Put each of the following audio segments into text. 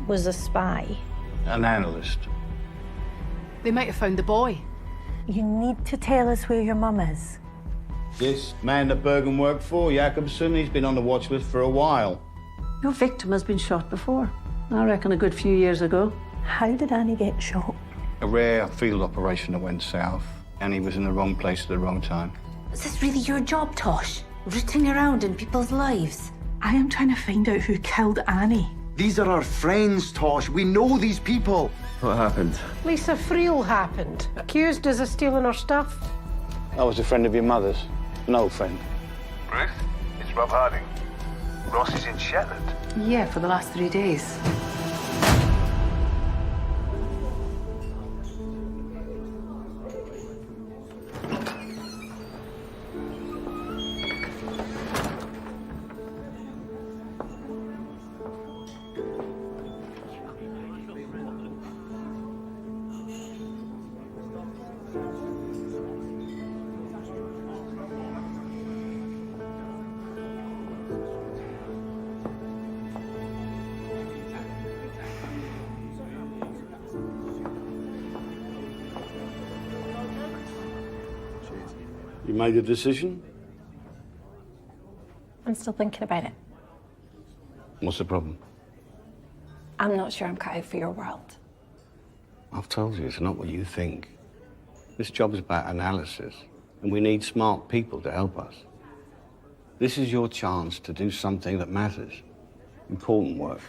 was a spy. An analyst. They might have found the boy. You need to tell us where your mum is. This man that Bergen worked for, Jakobsen, he's been on the watch list for a while. Your victim has been shot before. I reckon a good few years ago. How did Annie get shot? A rare field operation that went south, and he was in the wrong place at the wrong time. Is this really your job, Tosh? Rooting around in people's lives? I am trying to find out who killed Annie. These are our friends, Tosh. We know these people. What happened? Lisa Friel happened. Accused us of stealing her stuff. I was a friend of your mother's, an old friend. Ruth, it's Rob Harding. Ross is in Shetland. Yeah, for the last 3 days. You made a decision? I'm still thinking about it. What's the problem? I'm not sure I'm cut out for your world. I've told you, it's not what you think. This job is about analysis, and we need smart people to help us. This is your chance to do something that matters. Important work.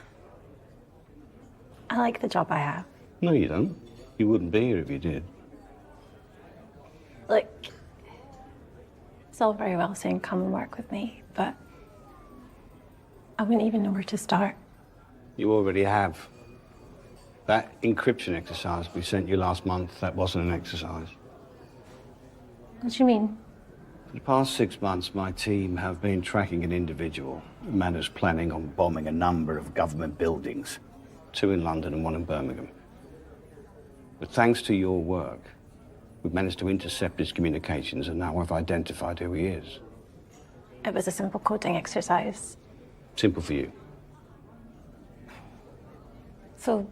I like the job I have. No, you don't. You wouldn't be here if you did. Look, it's all very well saying come and work with me, but I wouldn't even know where to start. You already have. That encryption exercise we sent you last month, that wasn't an exercise. What do you mean? For the past 6 months, my team have been tracking an individual. A man who's planning on bombing a number of government buildings. 2 in London and 1 in Birmingham. But thanks to your work, we've managed to intercept his communications, and now I've identified who he is. It was a simple coding exercise. Simple for you. So,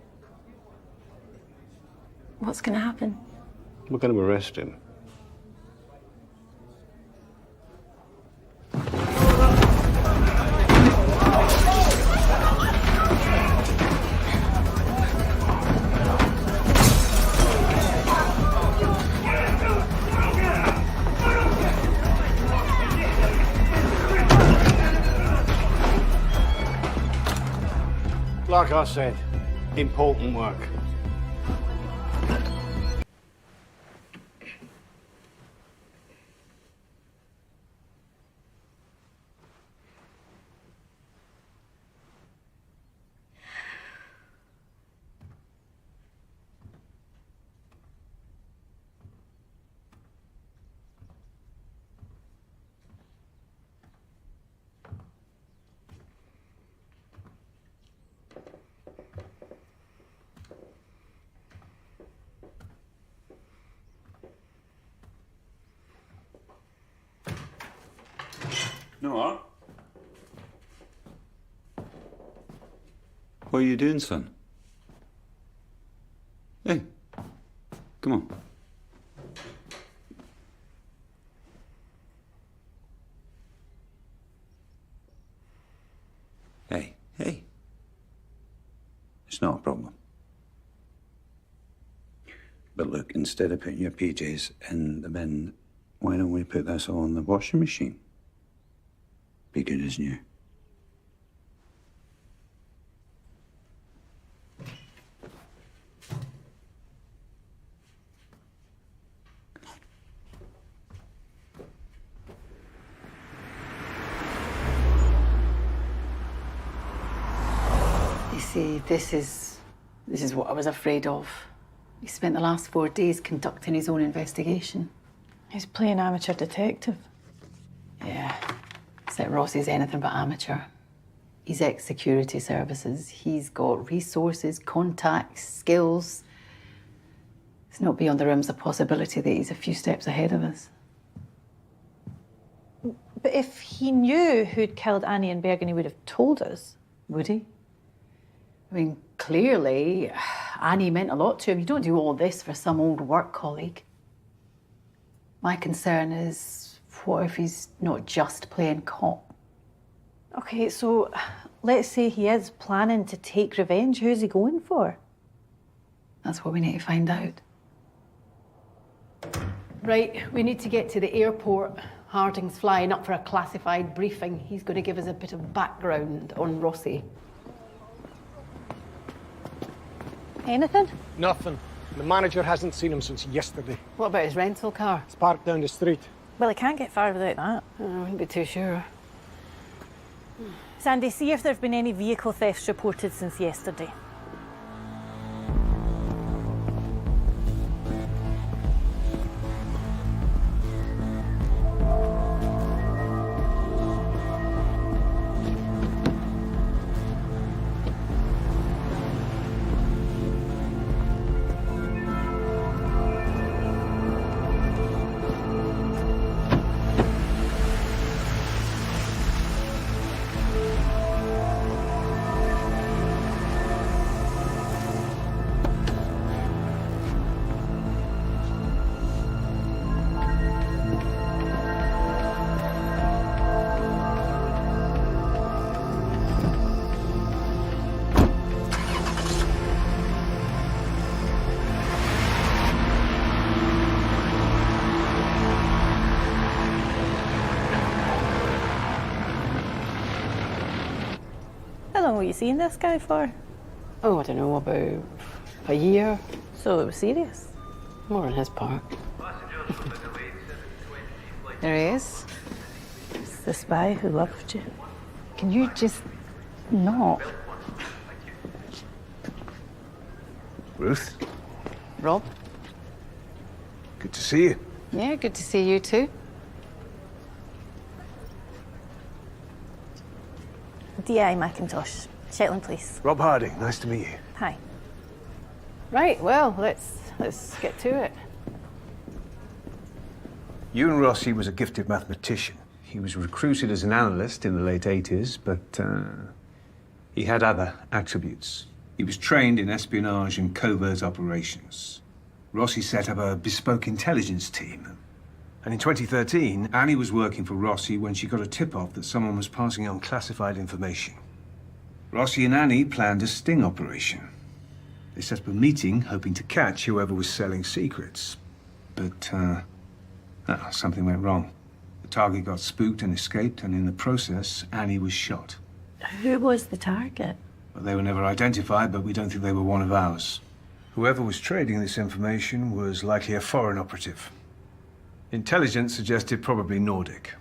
what's going to happen? We're going to arrest him. Like I said, important work. No. What are you doing, son? Hey, come on. Hey. It's not a problem. But look, instead of putting your PJs in the bin, why don't we put this all in the washing machine? Be good as new. You see, this is what I was afraid of. He spent the last 4 days conducting his own investigation. He's playing amateur detective. Yeah, except Ross is anything but amateur. He's ex-security services. He's got resources, contacts, skills. It's not beyond the realms of possibility that he's a few steps ahead of us. But if he knew who'd killed Annie in Bergen, he would have told us. Would he? I mean, Clearly, Annie meant a lot to him. You don't do all this for some old work colleague. My concern is, what if he's not just playing cop? Okay, so let's say he is planning to take revenge. Who's he going for? That's what we need to find out. Right, we need to get to the airport. Harding's flying up for a classified briefing. He's going to give us a bit of background on Rossi. Anything? Nothing. The manager hasn't seen him since yesterday. What about his rental car? It's parked down the street. Well, he can't get far without that. I wouldn't be too sure. Sandy, see if there have been any vehicle thefts reported since yesterday. How long were you seeing this guy for? Oh, I don't know, about a year. So it was serious. More on his part. There he is. It's the spy who loved you. Can you just not? Ruth, Rob? good to see you. Yeah, good to see you too. DI Macintosh, Shetland Police. Rob Harding, nice to meet you. Hi. Right, well, let's get to it. Ewan Rossi was a gifted mathematician. He was recruited as an analyst in the late 80s, but he had other attributes. He was trained in espionage and covert operations. Rossi set up a bespoke intelligence team. And in 2013, Annie was working for Rossi when she got a tip-off that someone was passing on classified information. Rossi and Annie planned a sting operation. They set up a meeting hoping to catch whoever was selling secrets. But something went wrong. The target got spooked and escaped, and in the process, Annie was shot. Who was the target? Well, they were never identified, but we don't think they were one of ours. Whoever was trading this information was likely a foreign operative. Intelligence suggested probably Nordic.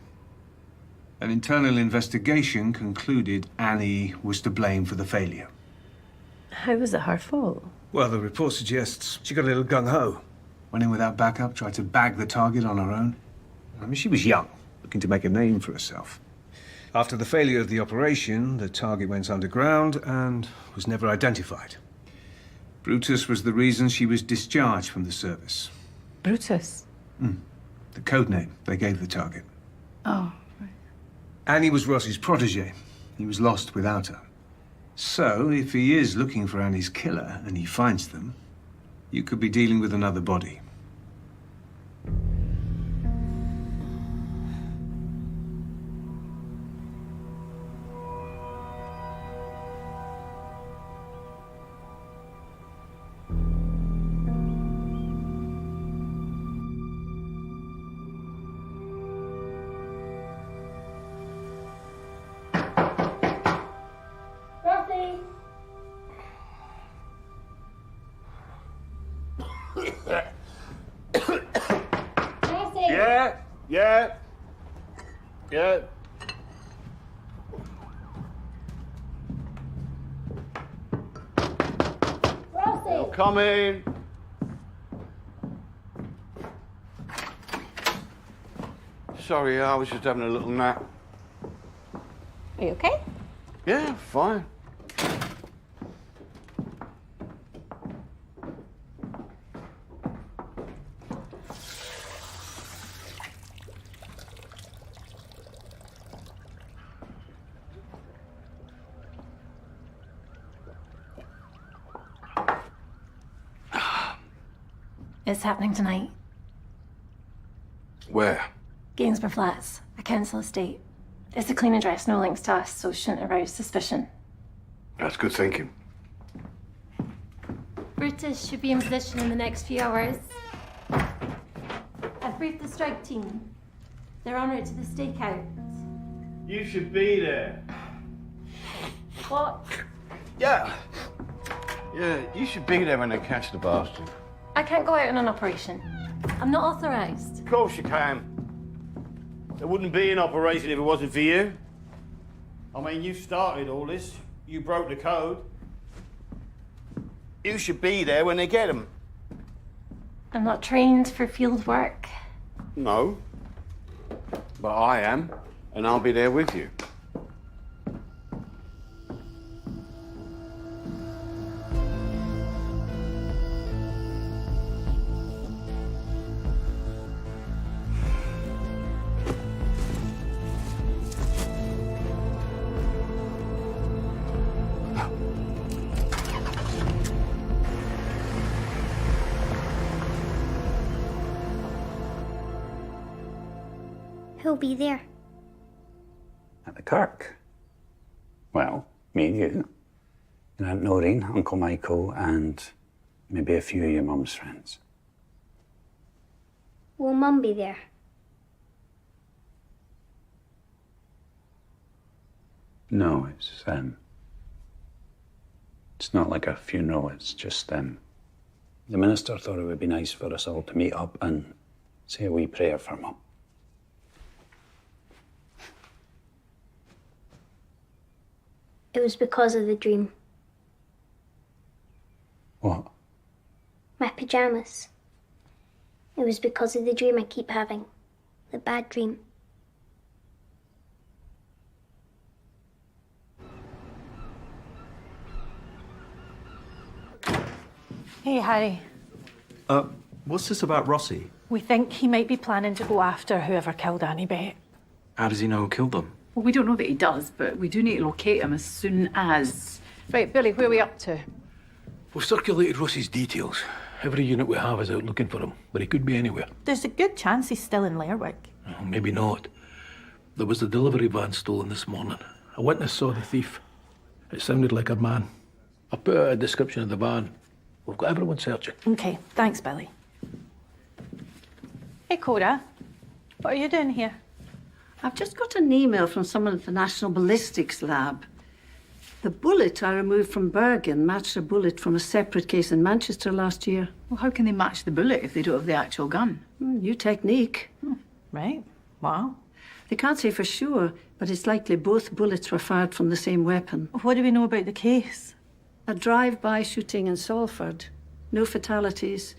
An internal investigation concluded Annie was to blame for the failure. How was it her fault? Well, the report suggests she got a little gung-ho. Went in without backup, tried to bag the target on her own. I mean, she was young, looking to make a name for herself. After the failure of the operation, the target went underground and was never identified. Brutus was the reason she was discharged from the service. Brutus? The code name they gave the target. Oh, right. Annie was Rossi's protege. He was lost without her. So, if he is looking for Annie's killer and he finds them, you could be dealing with another body. Yeah. They're coming. Sorry, I was just having a little nap. Are you okay? Yeah, fine. It's happening tonight. Where? Gainsborough Flats, a council estate. It's a clean address, no links to us, so shouldn't arouse suspicion. That's good thinking. Brutus should be in position in the next few hours. I've briefed the strike team. They're en route to the stakeout. You should be there. What? Yeah. Yeah, you should be there when they catch the bastard. I can't go out on an operation. I'm not authorised. Of course you can. There wouldn't be an operation if it wasn't for you. I mean, you started all this. You broke the code. You should be there when they get him. I'm not trained for field work. No. But I am, and I'll be there with you. Who'll be there? At the Kirk? Well, me and you. And Aunt Noreen, Uncle Michael, and maybe a few of your mum's friends. Will Mum be there? No, it's not like a funeral, it's just, the minister thought it would be nice for us all to meet up and say a wee prayer for Mum. It was because of the dream. What? My pyjamas. It was because of the dream I keep having. The bad dream. Hey, Harry. What's this about Rossi? We think he might be planning to go after whoever killed Annie Bett. How does he know who killed them? Well, we don't know that he does, but we do need to locate him as soon as. Right, Billy, where are we up to? We've circulated Rossi's details. Every unit we have is out looking for him, but he could be anywhere. There's a good chance he's still in Lerwick. Oh, maybe not. There was a delivery van stolen this morning. A witness saw the thief. It sounded like a man. I put out a description of the van. We've got everyone searching. Okay, thanks, Billy. Hey, Cora. What are you doing here? I've just got an email from someone at the National Ballistics Lab. The bullet I removed from Bergen matched a bullet from a separate case in Manchester last year. Well, how can they match the bullet if they don't have the actual gun? New technique. Right. Wow. They can't say for sure, but it's likely both bullets were fired from the same weapon. What do we know about the case? A drive-by shooting in Salford. No fatalities,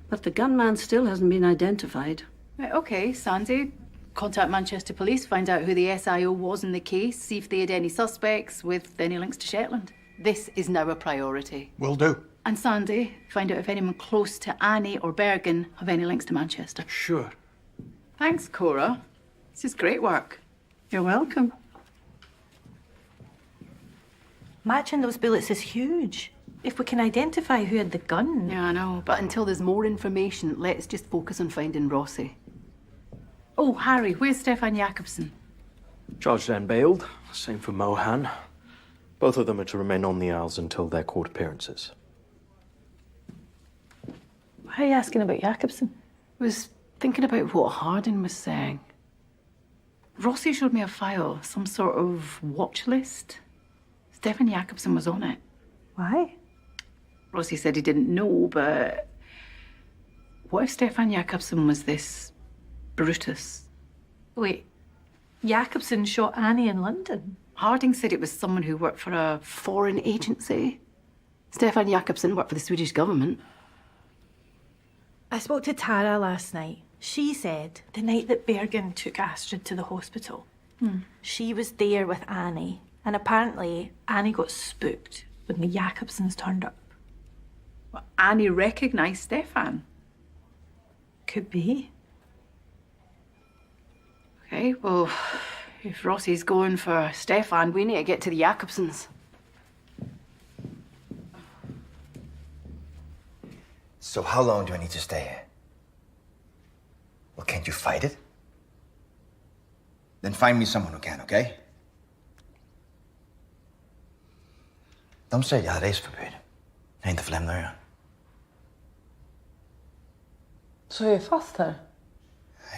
but the gunman still hasn't been identified. Right, okay, Sandy. Contact Manchester Police, find out who the SIO was in the case, see if they had any suspects with any links to Shetland. This is now a priority. Will do. And Sandy, find out if anyone close to Annie or Bergen have any links to Manchester. Sure. Thanks, Cora. This is great work. You're welcome. Matching those bullets is huge. If we can identify who had the gun. Yeah, I know. But until there's more information, let's just focus on finding Rossi. Oh, Harry, where's Stefan Jakobsen? Charged and bailed. Same for Mohan. Both of them are to remain on the Isles until their court appearances. Why are you asking about Jakobsen? I was thinking about what Hardin was saying. Rossi showed me a file, some sort of watch list. Stefan Jakobsen was on it. Why? Rossi said he didn't know, but what if Stefan Jakobsen was this Brutus? Wait, Jakobsen shot Annie in London? Harding said it was someone who worked for a foreign agency. Stefan Jakobsen worked for the Swedish government. I spoke to Tara last night. She said the night that Bergen took Astrid to the hospital, she was there with Annie, and apparently Annie got spooked when the Jakobsens turned up. Well, Annie recognised Stefan. Could be. Okay, well, if Rossi's going for Stefan, we need to get to the Jakobsens. So how long do I need to stay here? Well, can't you fight it? Then find me someone who can, okay? De säger jag har reseförbud. Jag är inte för lämna ön. Så jag är fast här?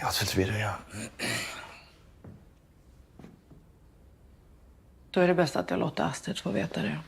Ja, tills vidare, ja. Då är det bäst att jag låter Astrid få veta det.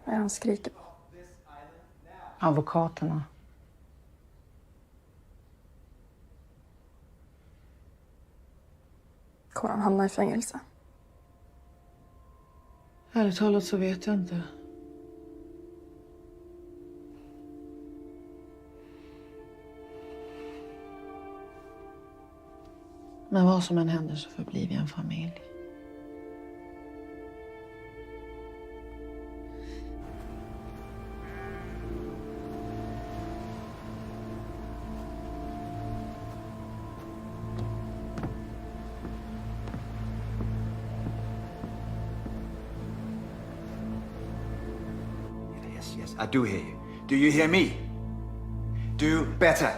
Vad är han skriker på? Advokaterna. Kommer han hamna i fängelse? Ärligt talat så vet jag inte. Men vad som än händer så förblir vi en familj. Yes, I do hear you. Do you hear me? Do better.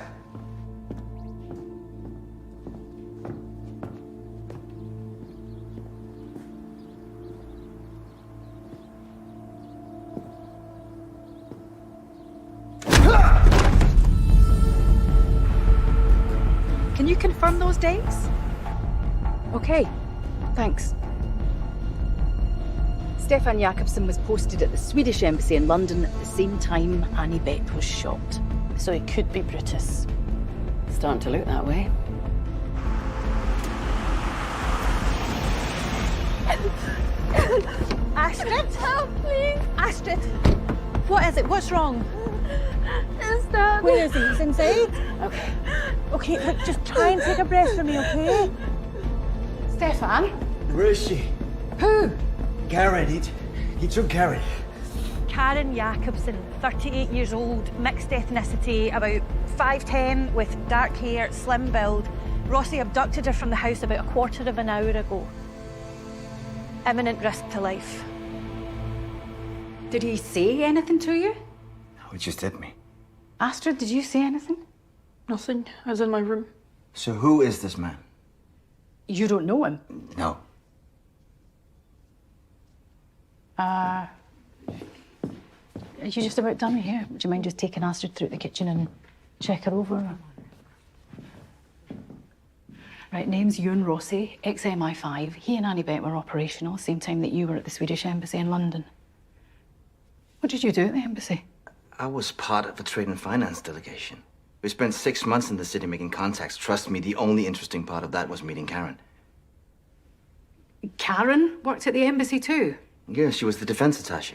Can you confirm those dates? Okay, thanks. Stefan Jakobsson was posted at the Swedish embassy in London at the same time Annie Bett was shot. So it could be Brutus. Starting to look that way. Astrid? Help, please. Astrid, what is it? What's wrong? Is that... Where is he? He's inside? Okay. Okay, look, just try and take a breath for me, okay? Stefan? Where is she? Who? Karen. He took Karen. Karen Jakobsson, 38 years old, mixed ethnicity, about 5'10", with dark hair, slim build. Rossi abducted her from the house about a quarter of an hour ago. Imminent risk to life. Did he say anything to you? No, he just hit me. Astrid, did you say anything? Nothing. I was in my room. So who is this man? You don't know him? No. Are you just about done here? Would you mind just taking Astrid through the kitchen and check her over? Right, name's Ewan Rossi, ex-MI5. He and Annie Bett were operational, same time that you were at the Swedish embassy in London. What did you do at the embassy? I was part of a trade and finance delegation. We spent 6 months in the city making contacts. Trust me, the only interesting part of that was meeting Karen. Karen worked at the embassy too? Yeah, she was the defense attaché.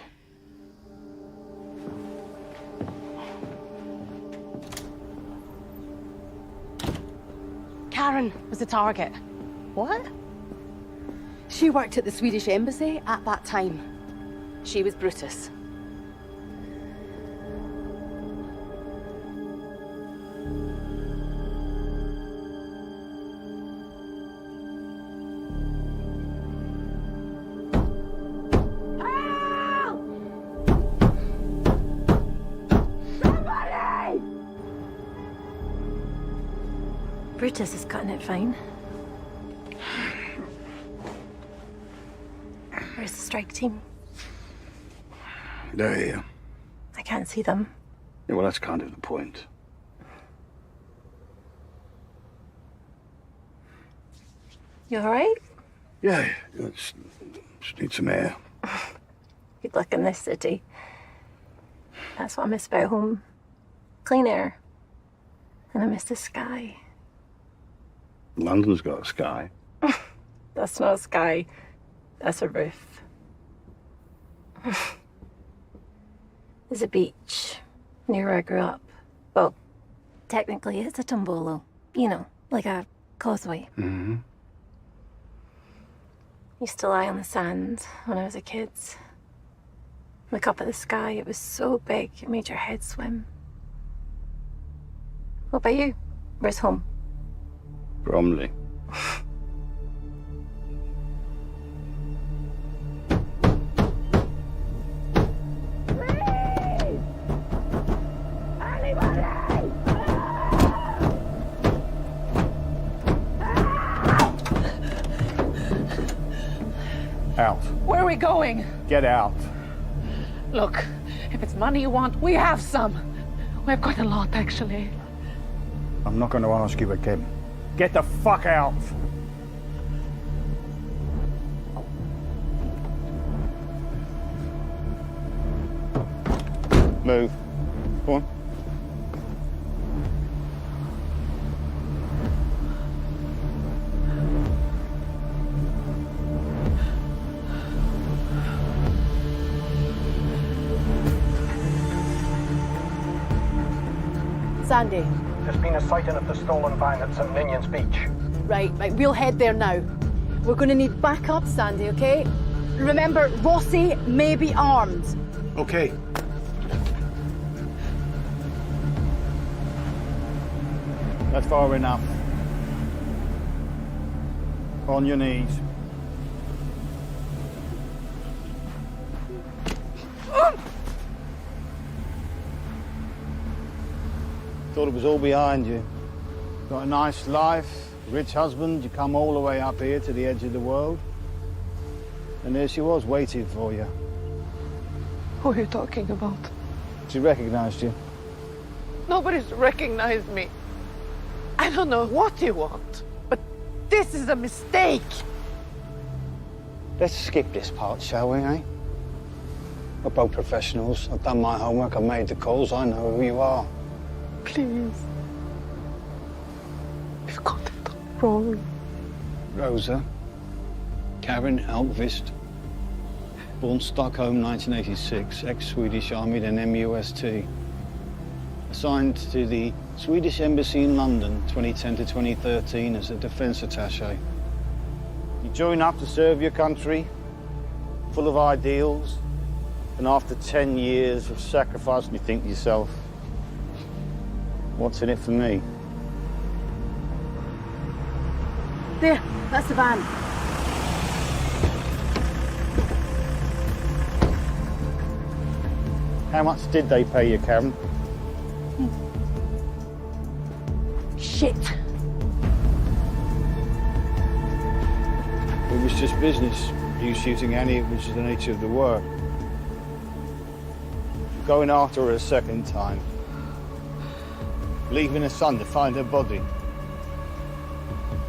Karen was the target. What? She worked at the Swedish embassy at that time. She was Brutus. Brutus is cutting it fine. Where's the strike team? They're here. I can't see them. Yeah, well, that's kind of the point. You all right? Yeah, just need some air. Good luck in this city. That's what I miss about home. clean air. And I miss the sky. London's got a sky. That's not a sky. That's a roof. There's a beach near where I grew up. Well, technically it's a tombolo. You know, like a causeway. Mm-hmm. Used to lie on the sand when I was a kid. Look up at the sky. It was so big, it made your head swim. What about you? Where's home? Bromley. Out. Where are we going? Get out. Look, if it's money you want, we have some. We have quite a lot, actually. I'm not going to ask you again. Get the fuck out. Move. Go on. Sandy. There's been a sighting of the stolen van at St. Ninian's Beach. Right, we'll head there now. We're going to need backup, Sandy, okay? Remember, Rossi may be armed. Okay. That's far enough. On your knees. Thought it was all behind you. Got a nice life, rich husband, you come all the way up here to the edge of the world. And there she was, waiting for you. Who are you talking about? She recognized you. Nobody's recognized me. I don't know what you want, but this is a mistake. Let's skip this part, shall we, eh? We're both professionals. I've done my homework, I've made the calls, I know who you are. Please. We've got it wrong. Rosa, Karen Alkvist, born Stockholm, 1986, ex-Swedish Army, then MUST. Assigned to the Swedish Embassy in London, 2010 to 2013, as a defence attaché. You join up to serve your country, full of ideals, and after 10 years of sacrifice, you think to yourself, what's in it for me? There, that's the van. How much did they pay you, Karen? Shit. It was just business. You shooting Annie, it was the nature of the work. Going after her a second time. Leaving her son to find her body.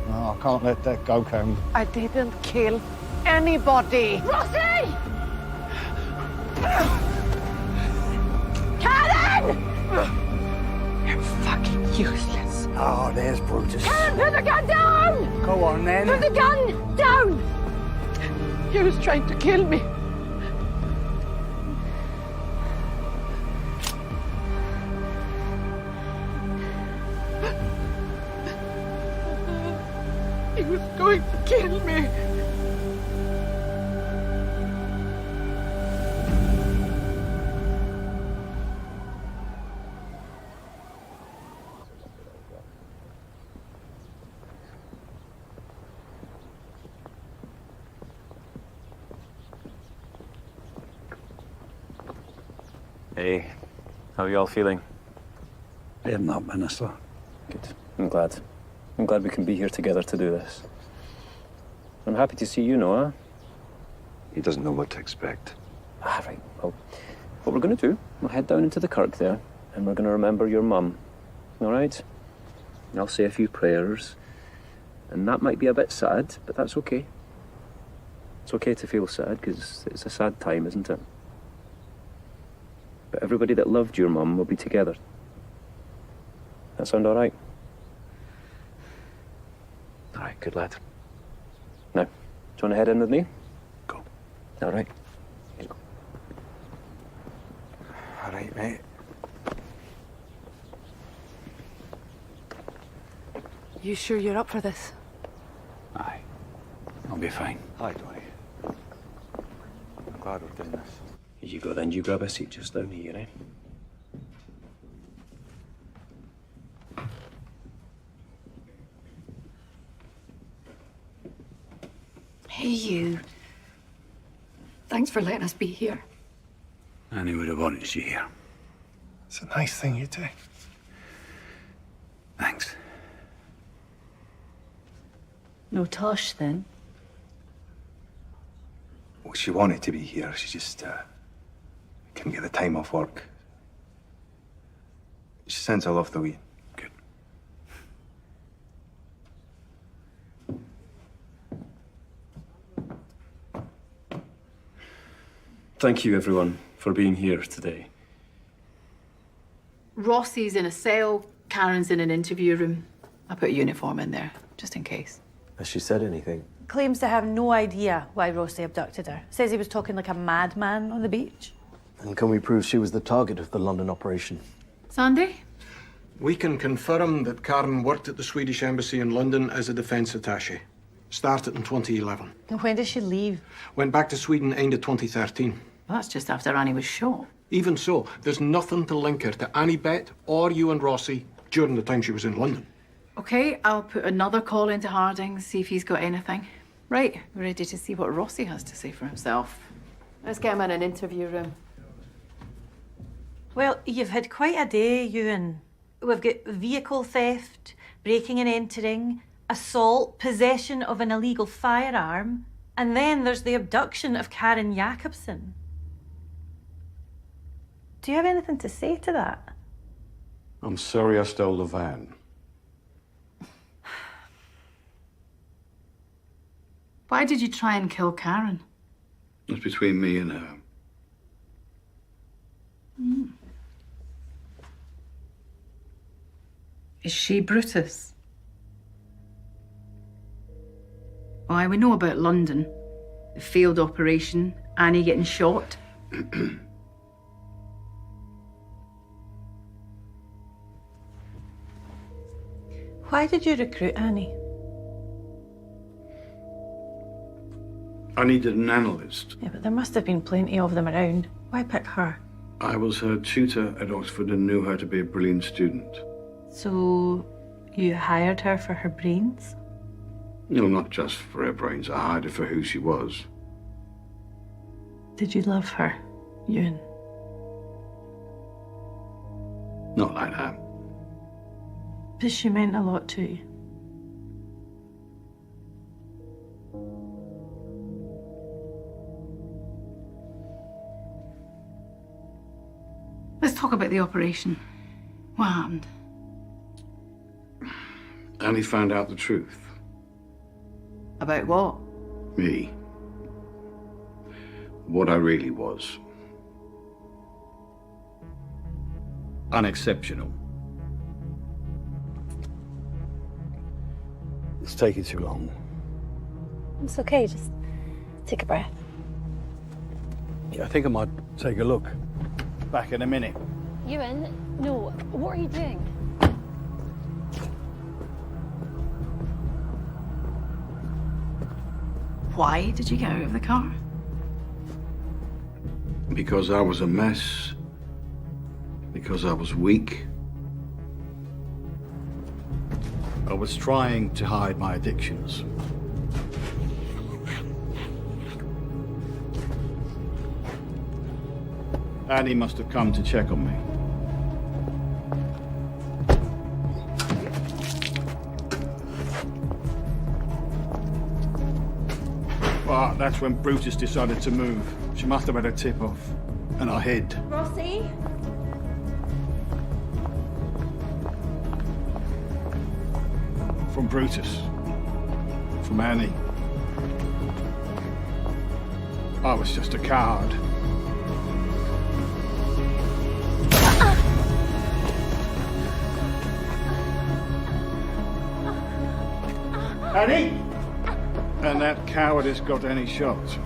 No, I can't let that go, Karen. I didn't kill anybody. Rossi! Karen! You're fucking useless. Oh, there's Brutus. Karen, put the gun down! Go on, then. Put the gun down! He was trying to kill me. He was going to kill me. Hey, how are you all feeling? I'm not, Minister. Good. I'm glad. I'm glad we can be here together to do this. I'm happy to see you, Noah. He doesn't know what to expect. Ah, right. Well, what we're going to do, we'll head down into the kirk there, and we're going to remember your mum. All right? And I'll say a few prayers, and that might be a bit sad, but that's okay. It's okay to feel sad, because it's a sad time, isn't it? But everybody that loved your mum will be together. That sound all right? All right, good lad. Now, do you want to head in with me? Go. All right. All right, mate. You sure you're up for this? Aye. I'll be fine. Hi, Donnie. I'm glad we're doing this. Here you go then. You grab a seat just down here, eh? Hey, you. Thanks for letting us be here. Annie would have wanted you here. It's a nice thing you do. Thanks. No Tosh, then? Well, she wanted to be here. She just couldn't get the time off work. She sends her love the way. Good. Thank you, everyone, for being here today. Rossi's in a cell, Karen's in an interview room. I put a uniform in there, just in case. Has she said anything? Claims to have no idea why Rossi abducted her. Says he was talking like a madman on the beach. And can we prove she was the target of the London operation? Sandy? We can confirm that Karen worked at the Swedish Embassy in London as a defence attaché. Started in 2011. And when did she leave? Went back to Sweden end of 2013. Well, that's just after Annie was shot. Even so, there's nothing to link her to Annie Bett or you and Rossi during the time she was in London. Okay, I'll put another call into Harding, see if he's got anything. Right, we're ready to see what Rossi has to say for himself. Let's get him in an interview room. Well, you've had quite a day, Ewan. We've got vehicle theft, breaking and entering, assault, possession of an illegal firearm, and then there's the abduction of Karen Jakobsen. Do you have anything to say to that? I'm sorry I stole the van. Why did you try and kill Karen? It's between me and her. Is she Brutus? Why, we know about London. The failed operation, Annie getting shot. Why did you recruit Annie? I needed an analyst. Yeah, but there must have been plenty of them around. Why pick her? I was her tutor at Oxford and knew her to be a brilliant student. So, you hired her for her brains? No, not just for her brains. I hired her for who she was. Did you love her, Ewan? Not like that. But she meant a lot to you. Let's talk about the operation. What happened? Annie found out the truth. About what? Me. What I really was. Unexceptional. It's taking too long. It's okay, just take a breath. Yeah, I think I might take a look. Back in a minute. Ewan, no, what are you doing? Why did you get out of the car? Because I was a mess. Because I was weak. I was trying to hide my addictions. Annie must have come to check on me. But that's when Brutus decided to move. She must have had a tip-off. And I hid. Rossi? From Brutus. From Annie. I was just a coward. Annie? And that coward has got any shots.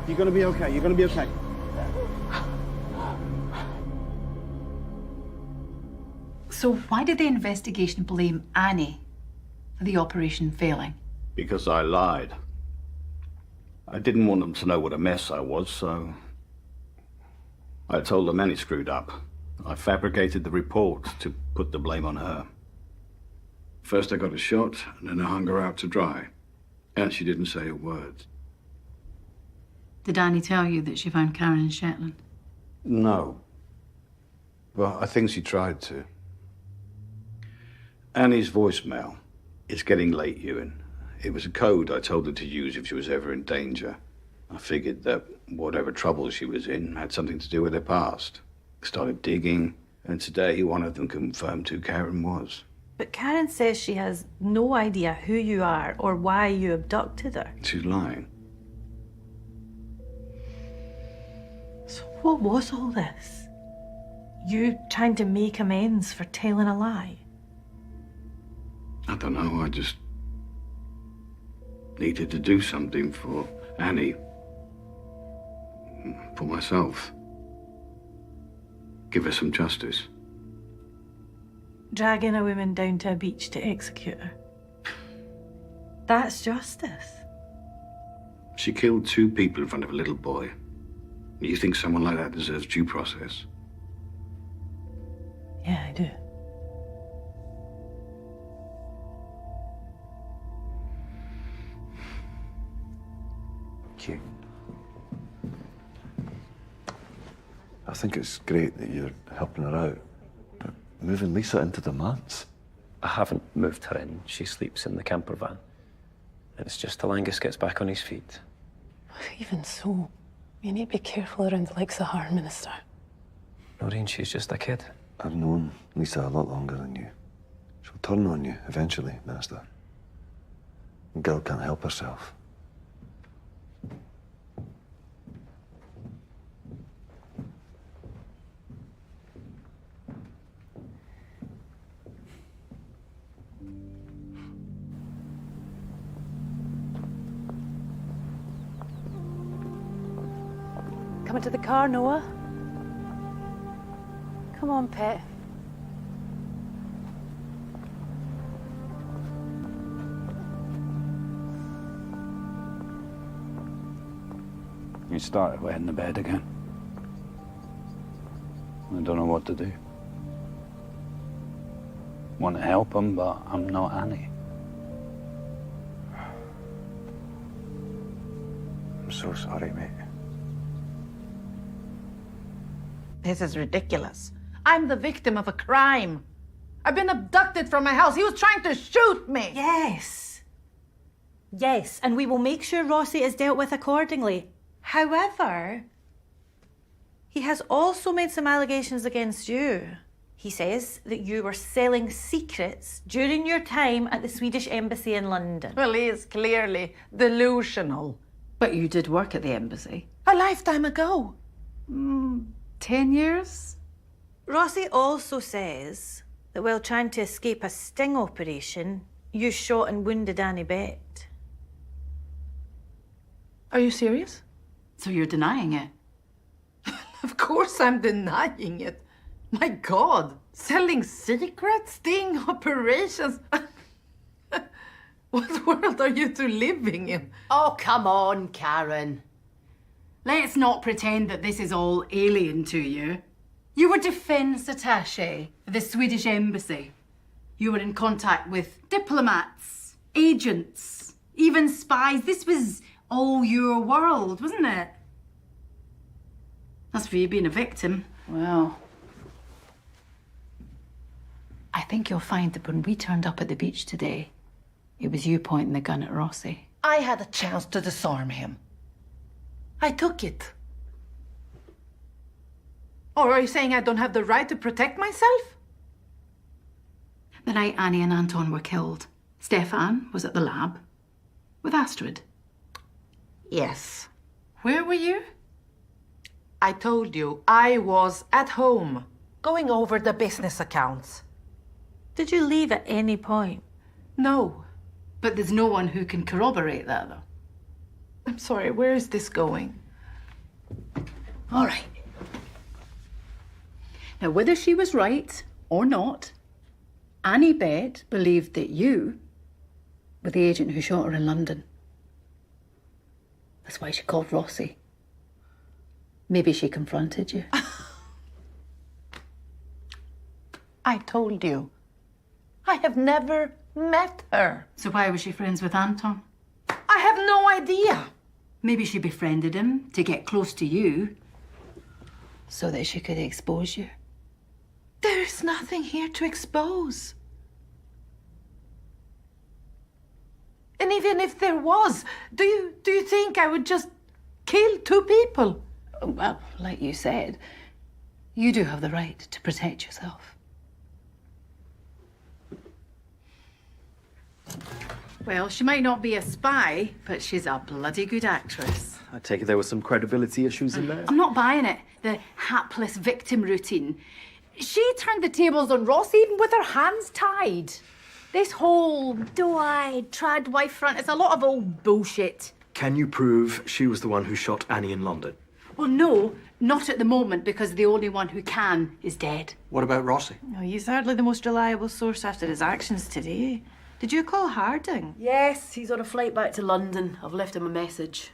You're gonna be okay. You're gonna be okay. So why did the investigation blame Annie for the operation failing? Because I lied. I didn't want them to know what a mess I was, so I told them Annie screwed up. I fabricated the report to put the blame on her. First I got a shot, and then I hung her out to dry. And she didn't say a word. Did Annie tell you that she found Karen in Shetland? No. Well, I think she tried to. Annie's voicemail. It's getting late, Ewan. It was a code I told her to use if she was ever in danger. I figured that whatever trouble she was in had something to do with her past. Started digging, and today one of them confirmed who Karen was. But Karen says she has no idea who you are or why you abducted her. She's lying. So what was all this? You trying to make amends for telling a lie? I don't know, I just needed to do something for Annie. For myself. Give her some justice. Dragging a woman down to a beach to execute her. That's justice. She killed 2 people in front of a little boy. You think someone like that deserves due process? Yeah, I do. Okay. I think it's great that you're helping her out, but moving Lisa into the manse? I haven't moved her in. She sleeps in the camper van. It's just till Angus gets back on his feet. Even so, you need to be careful around the likes of her, Minister. Noreen, she's just a kid. I've known Lisa a lot longer than you. She'll turn on you eventually, Minister. The girl can't help herself. Come into the car, Noah. Come on, pet. He started wetting the bed again. I don't know what to do. Want to help him, but I'm not Annie. I'm so sorry, mate. This is ridiculous. I'm the victim of a crime. I've been abducted from my house. He was trying to shoot me. Yes. Yes, and we will make sure Rossi is dealt with accordingly. However, he has also made some allegations against you. He says that you were selling secrets during your time at the Swedish embassy in London. Well, he is clearly delusional. But you did work at the embassy. A lifetime ago. 10 years? Rossi also says that while trying to escape a sting operation, you shot and wounded Annie Bett. Are you serious? So you're denying it? Of course I'm denying it. My God, selling secrets, sting operations. What world are you two living in? Oh, come on, Karen. Let's not pretend that this is all alien to you. You were defense attaché for the Swedish embassy. You were in contact with diplomats, agents, even spies. This was all your world, wasn't it? That's for you being a victim. Well, I think you'll find that when we turned up at the beach today, it was you pointing the gun at Rossi. I had a chance to disarm him. I took it. Or are you saying I don't have the right to protect myself? The night Annie and Anton were killed, Stefan was at the lab with Astrid. Yes. Where were you? I told you, I was at home, going over the business accounts. Did you leave at any point? No. But there's no one who can corroborate that, though. I'm sorry, where is this going? All right. Now, whether she was right or not, Annie Bett believed that you were the agent who shot her in London. That's why she called Rossi. Maybe she confronted you. I told you. I have never met her. So why was she friends with Anton? I have no idea. Maybe she befriended him to get close to you so that she could expose you. There is nothing here to expose. And even if there was, do you think I would just kill two people? Well, like you said, you do have the right to protect yourself. Well, she might not be a spy, but she's a bloody good actress. I take it there were some credibility issues in there. I'm not buying it. The hapless victim routine. She turned the tables on Ross even with her hands tied. This whole doe-eyed, trad wife front, it's a lot of old bullshit. Can you prove she was the one who shot Annie in London? Well, no, not at the moment, because the only one who can is dead. What about Rossi? No, he's hardly the most reliable source after his actions today. Did you call Harding? Yes, he's on a flight back to London. I've left him a message.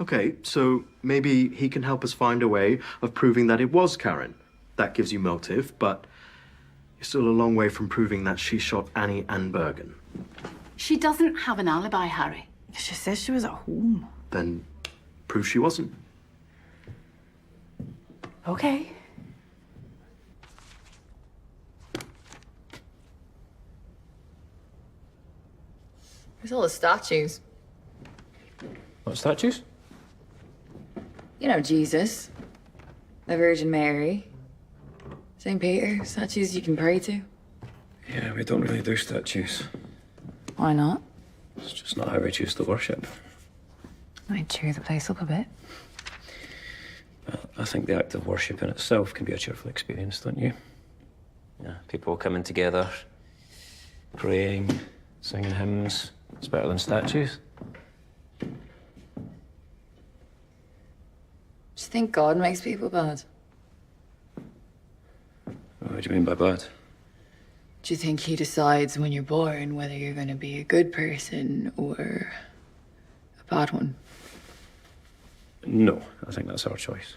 Okay, so maybe he can help us find a way of proving that it was Karen. That gives you motive, but you're still a long way from proving that she shot Annie and Bergen. She doesn't have an alibi, Harry. She says she was at home. Then prove she wasn't. Okay. Where's all the statues? What statues? You know, Jesus, the Virgin Mary, St. Peter, statues you can pray to. Yeah, we don't really do statues. Why not? It's just not how we choose to worship. Might cheer the place up a bit. Well, I think the act of worship in itself can be a cheerful experience, don't you? Yeah, people coming together, praying, singing hymns. It's better than statues. Do you think God makes people bad? What do you mean by bad? Do you think he decides when you're born whether you're going to be a good person or a bad one? No, I think that's our choice.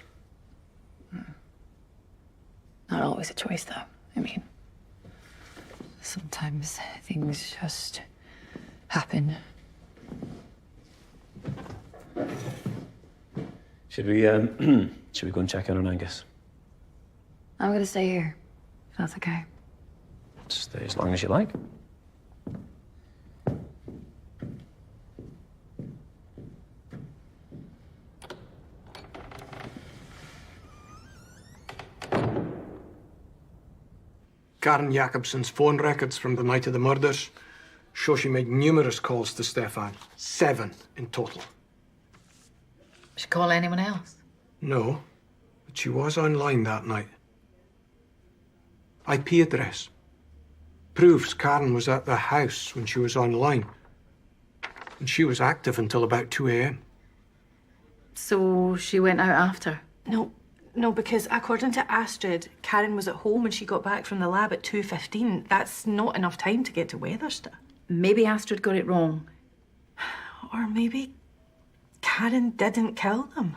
Not always a choice, though. I mean, sometimes things just happen. Should we should we go and check in on Angus? I'm going to stay here, if that's okay. Stay as long as you like. Karen Jacobson's phone records from the night of the murders show she made numerous calls to Stefan. 7 in total. Should call anyone else? No, but she was online that night. IP address. Proves Karen was at the house when she was online. And she was active until about 2 a.m. So she went out after? No, because according to Astrid, Karen was at home when she got back from the lab at 2:15. That's not enough time to get to Weathersta. Maybe Astrid got it wrong. Or maybe Karen didn't kill them.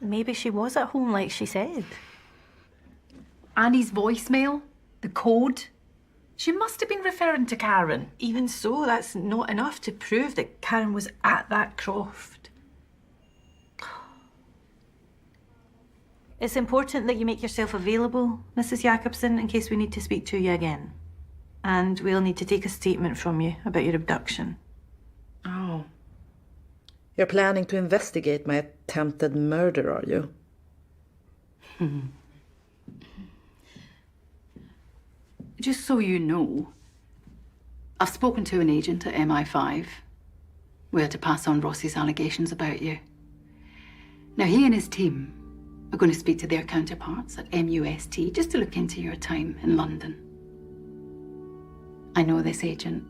Maybe she was at home like she said. Annie's voicemail? The code? She must have been referring to Karen. Even so, that's not enough to prove that Karen was at that croft. It's important that you make yourself available, Mrs. Jacobson, in case we need to speak to you again. And we'll need to take a statement from you about your abduction. Oh. You're planning to investigate my attempted murder, are you? Just so you know, I've spoken to an agent at MI5. We're to pass on Rossi's allegations about you. Now, he and his team are going to speak to their counterparts at MUST just to look into your time in London. I know this agent.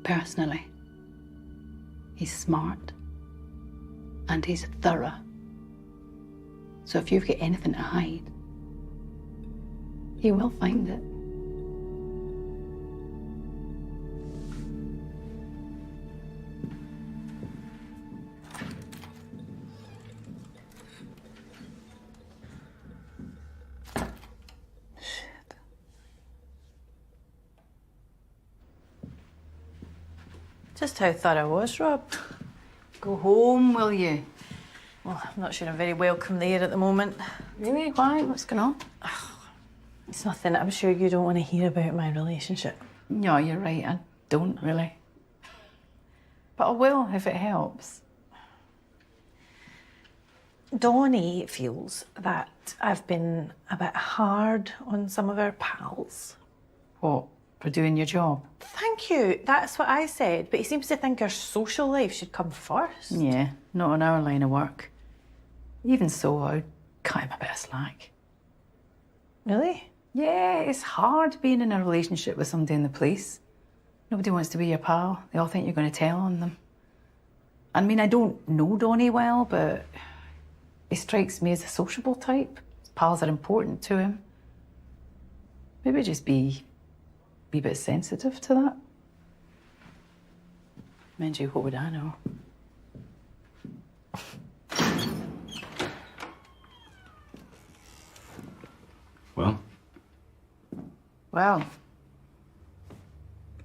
personally. He's smart. And he's thorough. So if you've got anything to hide, he will find it. Just how thorough was, Rob? Go home, will you? Well, I'm not sure I'm very welcome there at the moment. Really? Why? What's going on? It's nothing. I'm sure you don't want to hear about my relationship. No, you're right. I don't really. But I will if it helps. Donnie feels that I've been a bit hard on some of our pals. What? For doing your job? Thank you. That's what I said. But he seems to think our social life should come first. Yeah, not on our line of work. Even so, I would cut him a bit of slack. Really? Yeah, it's hard being in a relationship with somebody in the police. Nobody wants to be your pal. They all think you're going to tell on them. I mean, I don't know Donnie well, but he strikes me as a sociable type. His pals are important to him. Maybe just be a bit sensitive to that. Mind you, what would I know? Well? Well,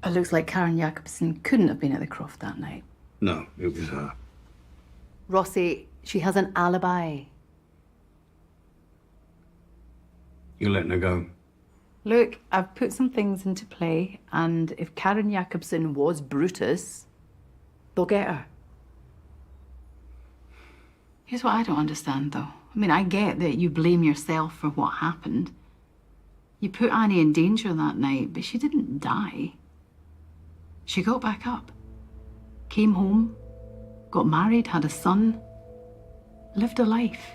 it looks like Karen Jacobson couldn't have been at the Croft that night. No, it was her. Rossi, she has an alibi. You're letting her go. Look, I've put some things into play, and if Karen Jacobson was Brutus, they'll get her. Here's what I don't understand, though. I mean, I get that you blame yourself for what happened. You put Annie in danger that night, but she didn't die. She got back up, came home, got married, had a son, lived a life.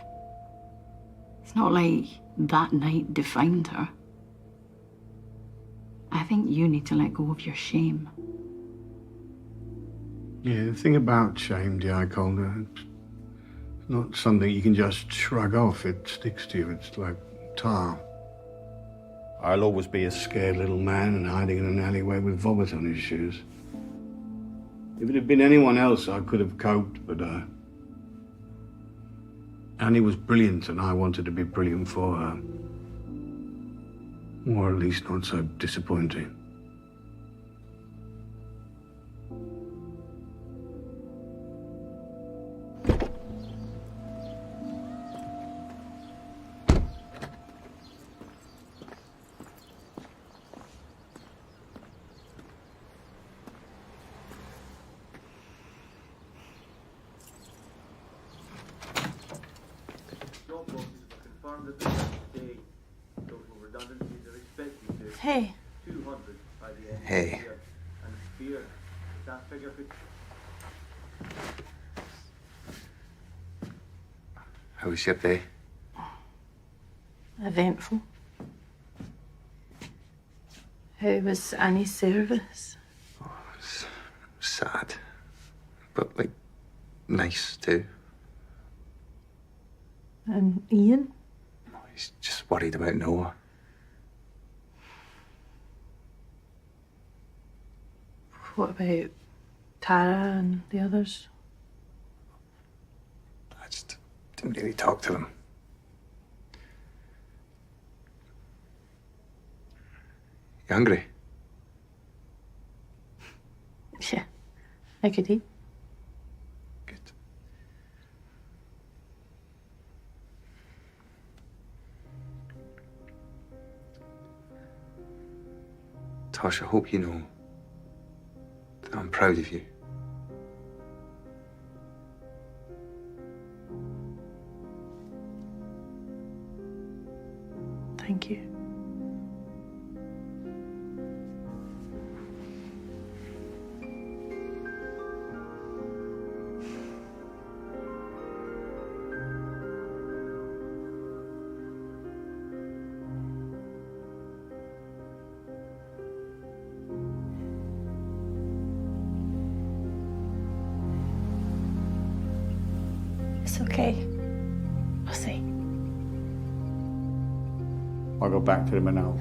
It's not like that night defined her. I think you need to let go of your shame. Yeah, the thing about shame, dear Calder, it's not something you can just shrug off. It sticks to you. It's like tar. I'll always be a scared little man and hiding in an alleyway with vomit on his shoes. If it had been anyone else, I could have coped, but Annie was brilliant, and I wanted to be brilliant for her. Or at least not so disappointing. Hey. Hey. How was your day? Eventful. How was Annie's service? Oh, it was sad, but like nice too. And Ian? He's just worried about Noah. What about Tara and the others? I just didn't really talk to them. You hungry? Yeah, I could eat. Tosh, I hope you know that I'm proud of you. Thank you. It's okay. I'll see. I'll go back to them and I'll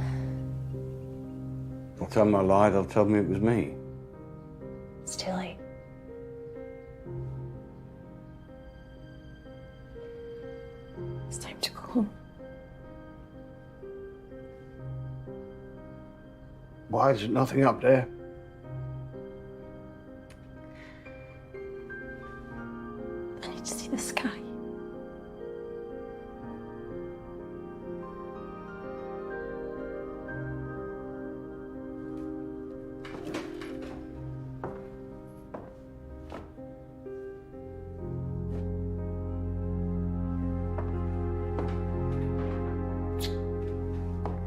tell them I lied, I'll tell them it was me. It's too late. It's time to go home. Why is there nothing up there? I need to see the sky.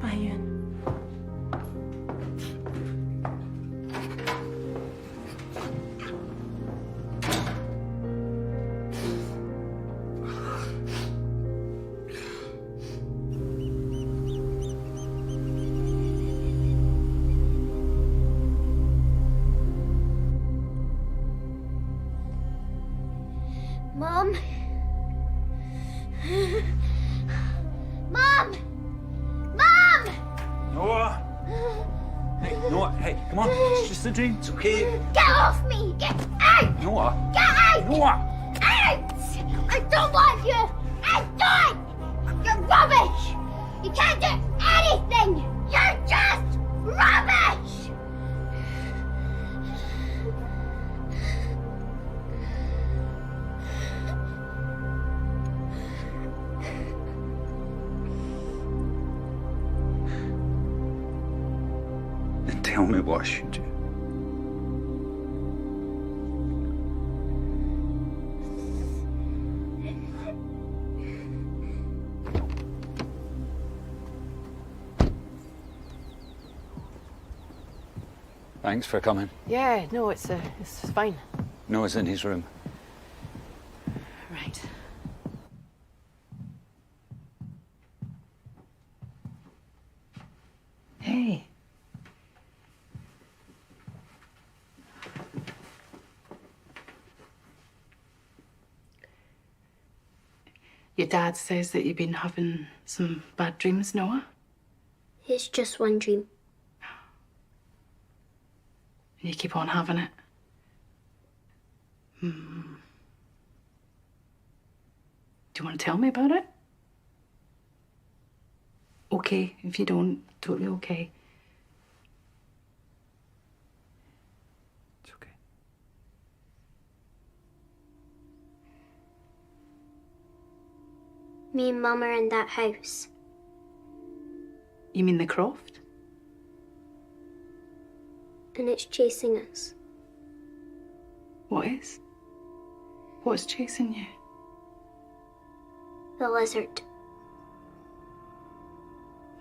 Bye, Ewan. Mom? Mom! Mom! Noah! Hey, Noah, hey, come on. It's just a dream. It's okay. Get off me! Get out! Noah! Get out! Noah! Out! I don't want you! I don't! You're rubbish! You can't do anything! You're just rubbish! Then tell me what I should do. Thanks for coming. Yeah, no, it's fine. Noah's in his room. Right. Hey. Your dad says that you've been having some bad dreams, Noah? It's just one dream. And you keep on having it. Do you want to tell me about it? Okay, if you don't, totally okay. It's okay. Me and Mum are in that house. You mean the Croft? And it's chasing us. What is? What's chasing you? The lizard.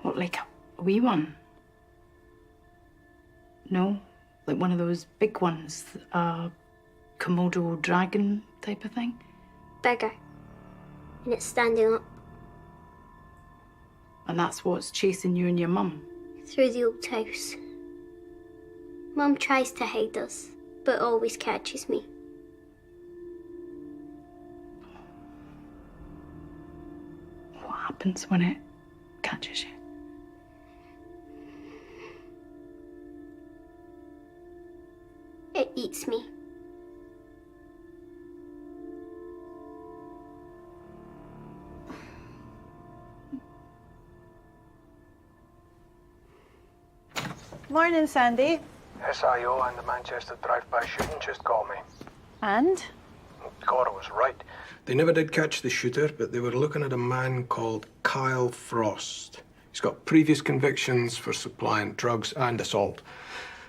What, like a wee one? No? Like one of those big ones? A Komodo dragon type of thing? Bigger. And it's standing up And that's what's chasing you and your mum? through the old house. Mum tries to hide us, but always catches me. What happens when it catches you? It eats me. Morning, Sandy. SIO and the Manchester drive-by shooting just called me. And? Cora was right. They never did catch the shooter, but they were looking at a man called Kyle Frost. He's got previous convictions for supplying drugs and assault.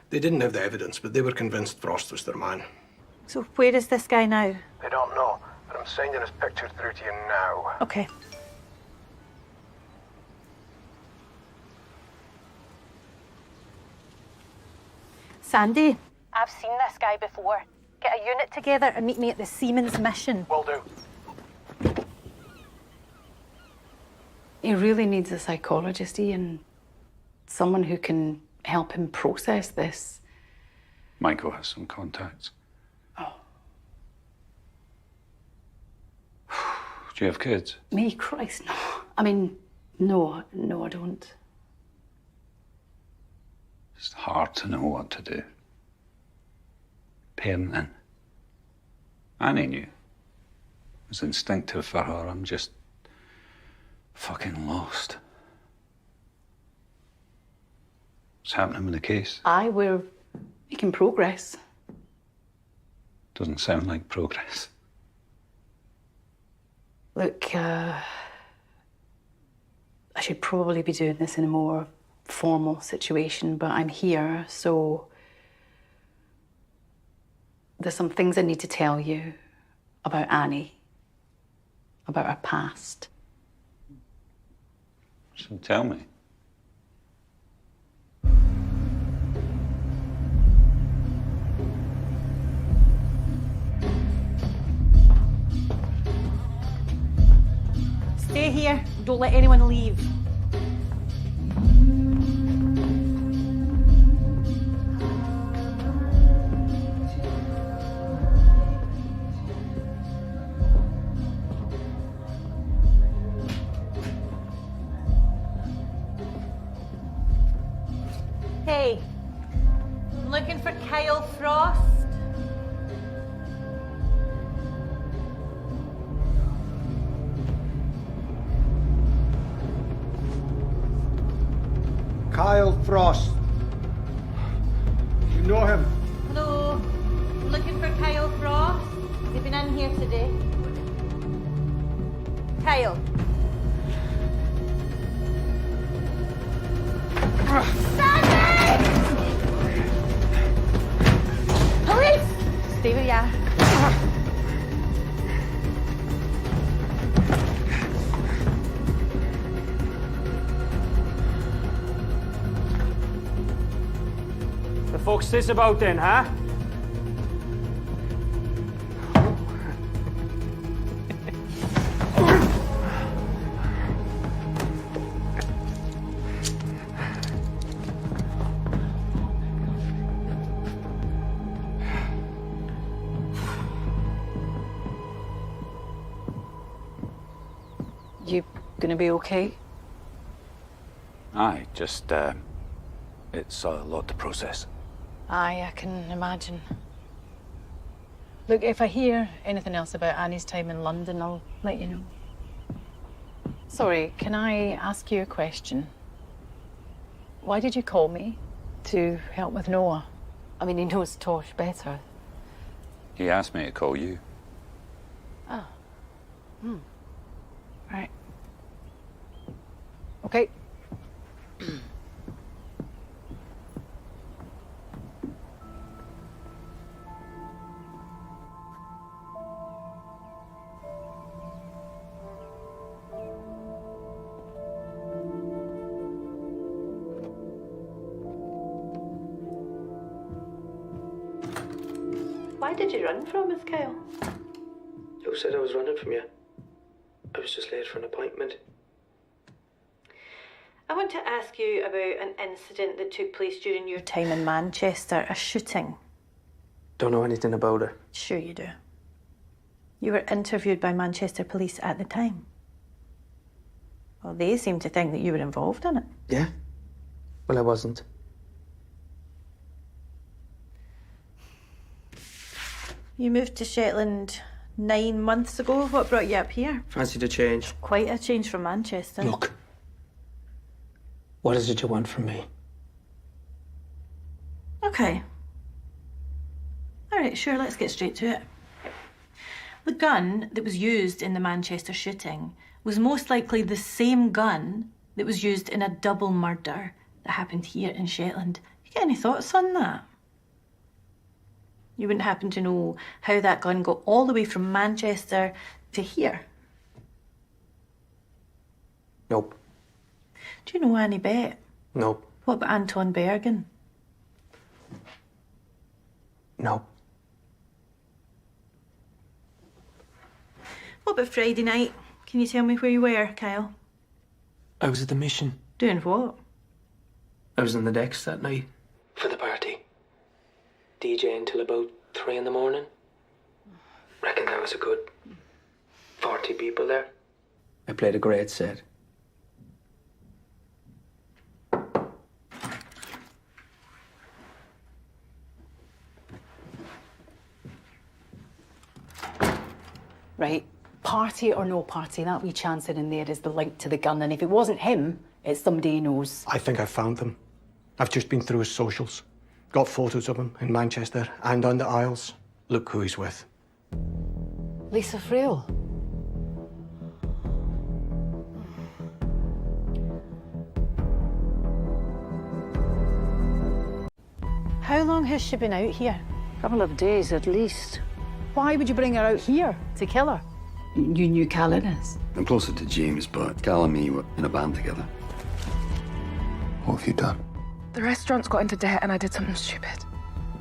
They didn't have the evidence, but they were convinced Frost was their man. So where is this guy now? They don't know, but I'm sending his picture through to you now. Okay. Sandy. I've seen this guy before. Get a unit together and meet me at the Siemens mission. Will do. He really needs a psychologist, Ian. Someone who can help him process this. Michael has some contacts. Oh. Do you have kids? Me, Christ, no. I mean, no, I don't. It's hard to know what to do. Parenting. Annie knew. It was instinctive for her. I'm just fucking lost. What's happening with the case? We're making progress. Doesn't sound like progress. Look, I should probably be doing this in a more formal situation, but I'm here, so there's some things I need to tell you about Annie, about her past. So tell me. Stay here. Don't let anyone leave. Hey, I'm looking for Kyle Frost. Kyle Frost. You know him? Hello, I'm looking for Kyle Frost. You've been in here today. Kyle. Police! Stay where you are. The fuck's this about then, huh? You gonna be okay? Aye, just, it's a lot to process. Aye, I can imagine. Look, if I hear anything else about Annie's time in London, I'll let you know. Sorry, can I ask you a question? Why did you call me? To help with Noah? I mean, he knows Tosh better. He asked me to call you. Oh. Right. Okay. Why did you run from us, Kyle? Who said I was running from you? I was just late for an appointment. I want to ask you about an incident that took place during your time in Manchester, a shooting. Don't know anything about her. Sure you do. You were interviewed by Manchester police at the time. Well, they seem to think that you were involved in it. Yeah? Well, I wasn't. You moved to Shetland 9 months ago. What brought you up here? Fancied a change. Quite a change from Manchester. Look. What is it you want from me? Okay. All right, sure, let's get straight to it. The gun that was used in the Manchester shooting was most likely the same gun that was used in a double murder that happened here in Shetland. You get any thoughts on that? You wouldn't happen to know how that gun got all the way from Manchester to here? Nope. Do you know Annie Bett? Nope. What about Anton Bergen? Nope. What about Friday night? Can you tell me where you were, Kyle? I was at the mission. Doing what? I was on the decks that night. For the party. DJ until about 3 in the morning. Reckon that was a good 40 people there. I played a great set. Right, party or no party, that wee chancer in there is the link to the gun, and if it wasn't him, it's somebody he knows. I think I found them. I've just been through his socials. Got photos of him in Manchester and on the Isles. Look who he's with. Lisa Frail. How long has she been out here? A couple of days at least. Why would you bring her out here to kill her? You knew Cal Innes? I'm closer to James, but Cal and me were in a band together. What have you done? The restaurant's got into debt and I did something stupid.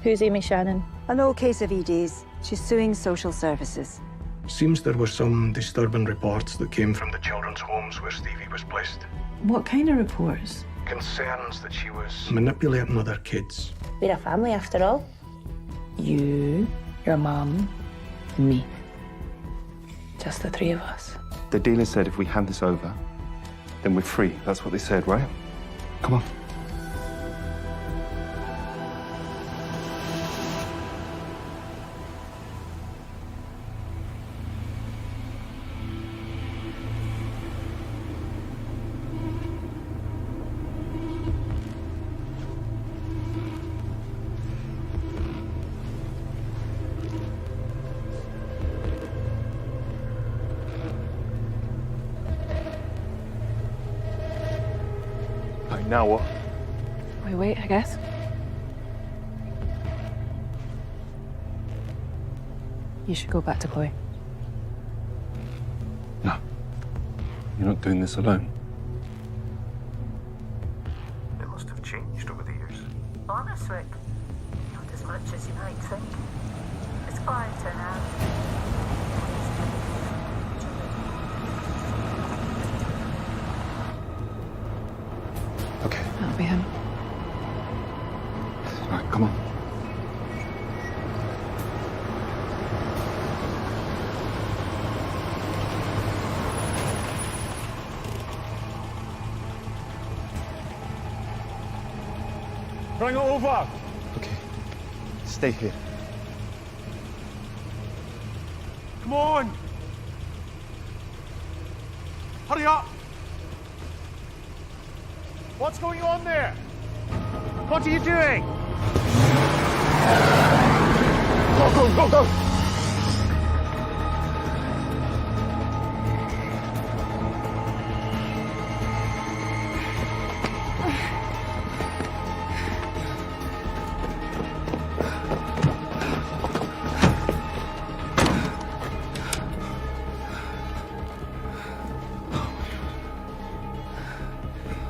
Who's Amy Shannon? An old case of EDs. She's suing social services. Seems there were some disturbing reports that came from the children's homes where Stevie was placed. What kind of reports? Concerns that she was manipulating other kids. We're a family after all. You, your mum, and me. Just the three of us. The dealer said if we hand this over, then we're free. That's what they said, right? Come on. Now what? We wait, I guess. You should go back to Chloe. No. You're not doing this alone. It must have changed over the years. Honest, Rick. Not as much as you might think. It's quieter now. Okay. That'll be him. All right, come on. Bring it over! Okay. Stay here. Come on! Hurry up! What's going on there? What are you doing? Go, go, go, go!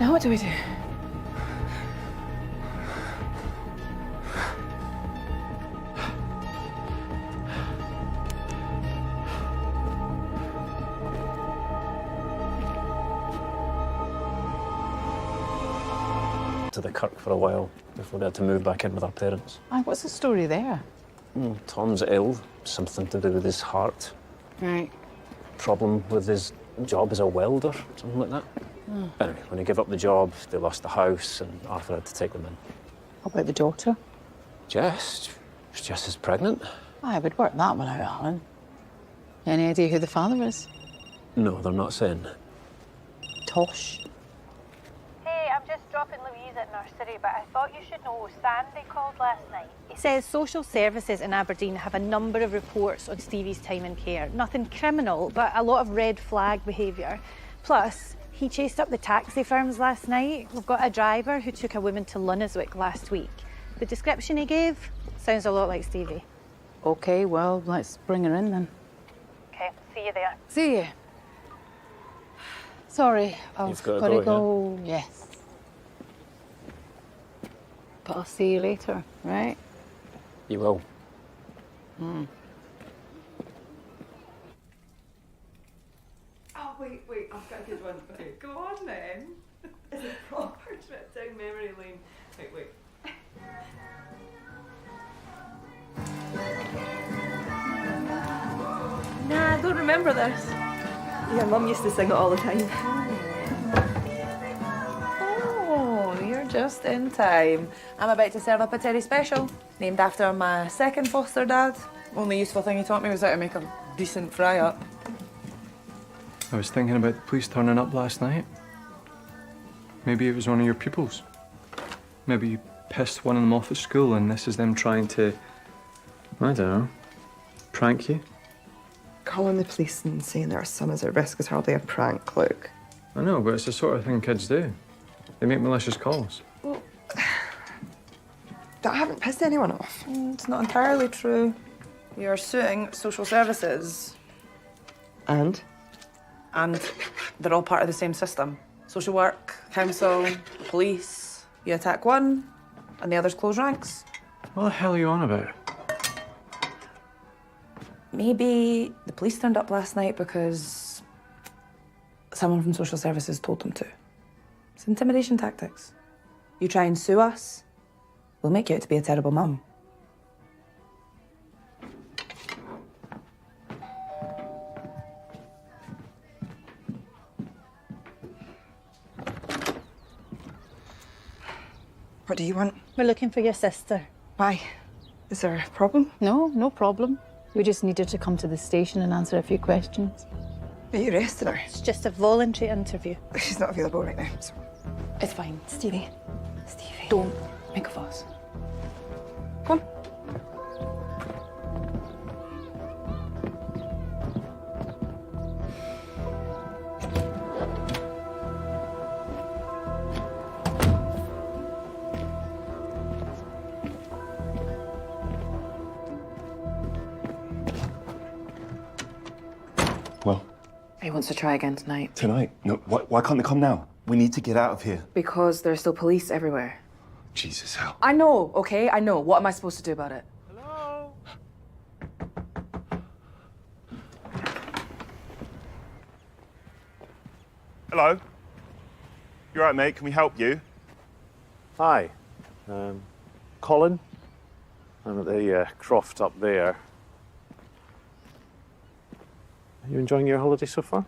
Now what do we do? To the Kirk for a while before we had to move back in with our parents. Aye, what's the story there? Tom's ill, something to do with his heart. Right. Problem with his job as a welder, something like that. Anyway, when he gave up the job, they lost the house and Arthur had to take them in. What about the daughter? Jess is pregnant. I would work that one out, Alan. Any idea who the father is? No, they're not saying. Tosh. Hey, I'm just dropping Louise at nursery, but I thought you should know Sandy called last night. He says social services in Aberdeen have a number of reports on Stevie's time in care. Nothing criminal, but a lot of red flag behaviour. Plus, he chased up the taxi firms last night. We've got a driver who took a woman to Lunaswick last week. The description he gave sounds a lot like Stevie. Okay, well, let's bring her in then. Okay, see you there. See you. Sorry, I've You've got to gotta go, go. Yes. But I'll see you later, right? You will. Mm. Oh, wait, I've got a good one. Okay, go on then. It's a proper trip down memory lane. Wait. Nah, I don't remember this. Your mum used to sing it all the time. Oh, you're just in time. I'm about to serve up a Terry special, named after my second foster dad. Only useful thing he taught me was how to make a decent fry-up. I was thinking about the police turning up last night. Maybe it was one of your pupils. Maybe you pissed one of them off at school and this is them trying to, I don't know, prank you? Calling the police and saying that our son is at risk is hardly a prank, Luke. I know, but it's the sort of thing kids do. They make malicious calls. Well, I haven't pissed anyone off. It's not entirely true. You're suing social services. And? And they're all part of the same system. Social work, council, police. You attack one, and the others close ranks. What the hell are you on about? Maybe the police turned up last night because someone from social services told them to. It's intimidation tactics. You try and sue us, we'll make you out to be a terrible mum. What do you want? We're looking for your sister. Why? Is there a problem? No, no problem. We just needed to come to the station and answer a few questions. Are you arresting her? It's just a voluntary interview. She's not available right now. So. It's fine. Stevie. Don't make a fuss. Come on. Well, He wants to try again tonight. tonight. No, why can't they come now? We need to get out of here. Because there are still police everywhere. Jesus, hell. I know, okay? I know. What am I supposed to do about it? Hello. You all right, mate? Can we help you? Hi, Colin. I'm at the croft up there. Are you enjoying your holiday so far?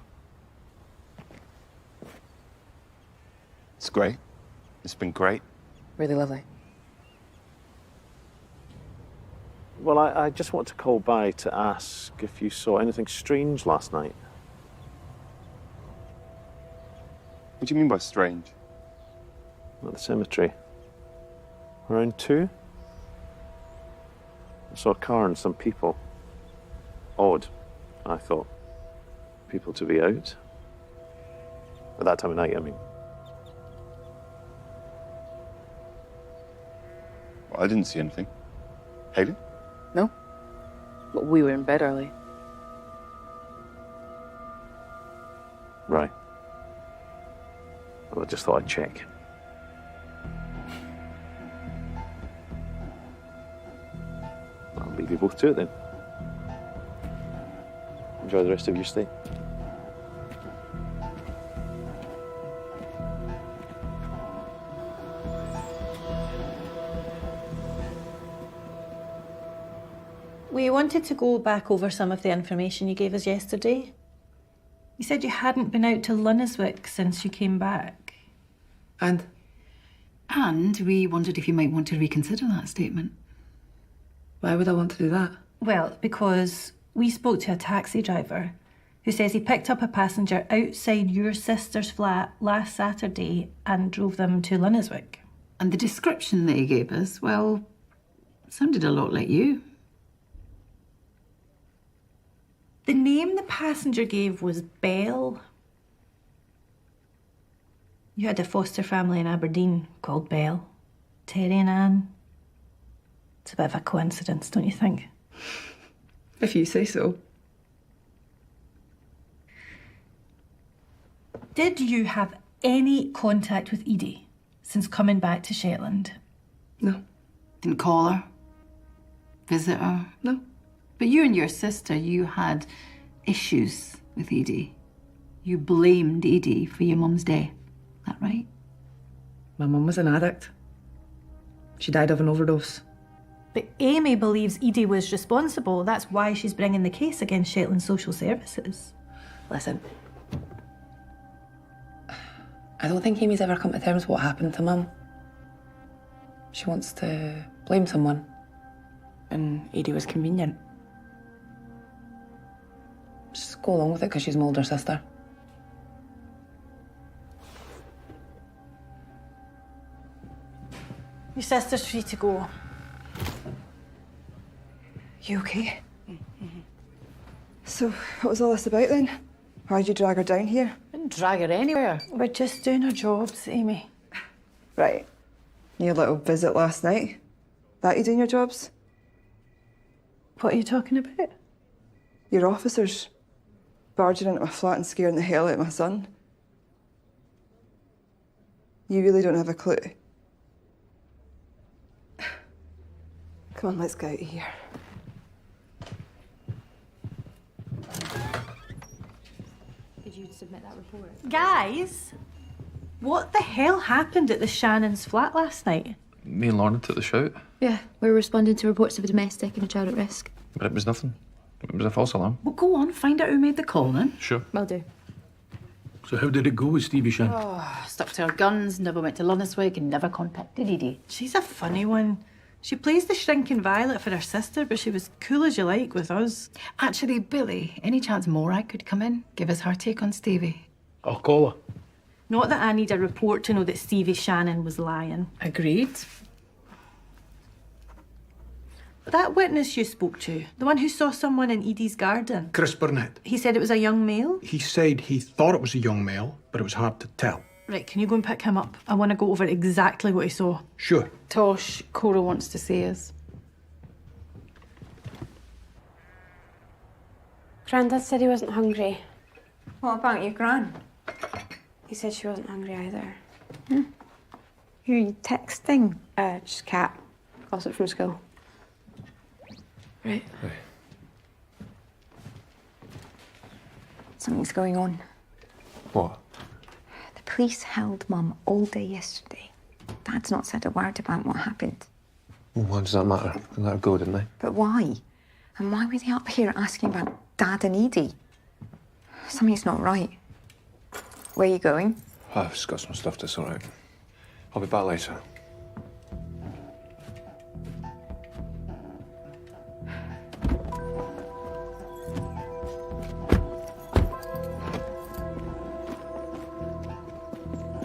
It's great. It's been great. Really lovely. Well, I just want to call by to ask if you saw anything strange last night. What do you mean by strange? At the cemetery. Around 2? I saw a car and some people. Odd, I thought. People to be out. At that time of night, I mean. Well, I didn't see anything. Haley? No? But we were in bed early. Right. Well, I just thought I'd check. I'll leave you both to it then. Enjoy the rest of your stay. We wanted to go back over some of the information you gave us yesterday. You said you hadn't been out to Lunniswick since you came back. And we wondered if you might want to reconsider that statement. Why would I want to do that? Well, because we spoke to a taxi driver who says he picked up a passenger outside your sister's flat last Saturday and drove them to Lunniswick. And the description that he gave us, well, sounded a lot like you. The name the passenger gave was Belle. You had a foster family in Aberdeen called Belle. Terry and Anne. It's a bit of a coincidence, don't you think? If you say so. Did you have any contact with Edie since coming back to Shetland? No. Didn't call her? Visit her? No. But you and your sister, you had issues with Edie. You blamed Edie for your mum's death. Is that right? My mum was an addict. She died of an overdose. But Amy believes Edie was responsible. That's why she's bringing the case against Shetland Social Services. Listen, I don't think Amy's ever come to terms with what happened to Mum. She wants to blame someone, and Edie was convenient. Just go along with it because she's my older sister. Your sister's free to go. You okay? So, what was all this about then? Why'd you drag her down here? Didn't drag her anywhere. We're just doing our jobs, Amy. Right. Your little visit last night. That you doing your jobs? What are you talking about? Your officers barging into my flat and scaring the hell out of my son. You really don't have a clue. Come on, let's get out of here. Did you submit that report? Guys, what the hell happened at the Shannons' flat last night? Me and Lorna took the shout, Yeah, we were responding to reports of a domestic and a child at risk. but it was nothing. It was a false alarm. Well, go on, find out who made the call then. Sure. Will do. So how did it go with Stevie Shan? Oh, stuck to her guns, never went to Lunaswig and never contacted Edie. She's a funny one. She plays the shrinking violet for her sister, but she was cool as you like with us. Actually, Billy, any chance Morag could come in? Give us her take on Stevie. I'll call her. Not that I need a report to know that Stevie Shannon was lying. Agreed. That witness you spoke to, the one who saw someone in Edie's garden, Chris Burnett. he said it was a young male? He said he thought it was a young male, but it was hard to tell. Right, can you go and pick him up? I want to go over exactly what he saw. Sure. Tosh, Cora wants to see us. Grandad said he wasn't hungry. What about your gran? He said she wasn't hungry either. Who are you texting? Just Kat. Gossip from school. Right. Something's going on. What? The police held Mum all day yesterday. Dad's not said a word about what happened. Well, why does that matter? They let her go, didn't they? But why? And why were they up here asking about Dad and Edie? Something's not right. Where are you going? I've just got some stuff to sort out. I'll be back later.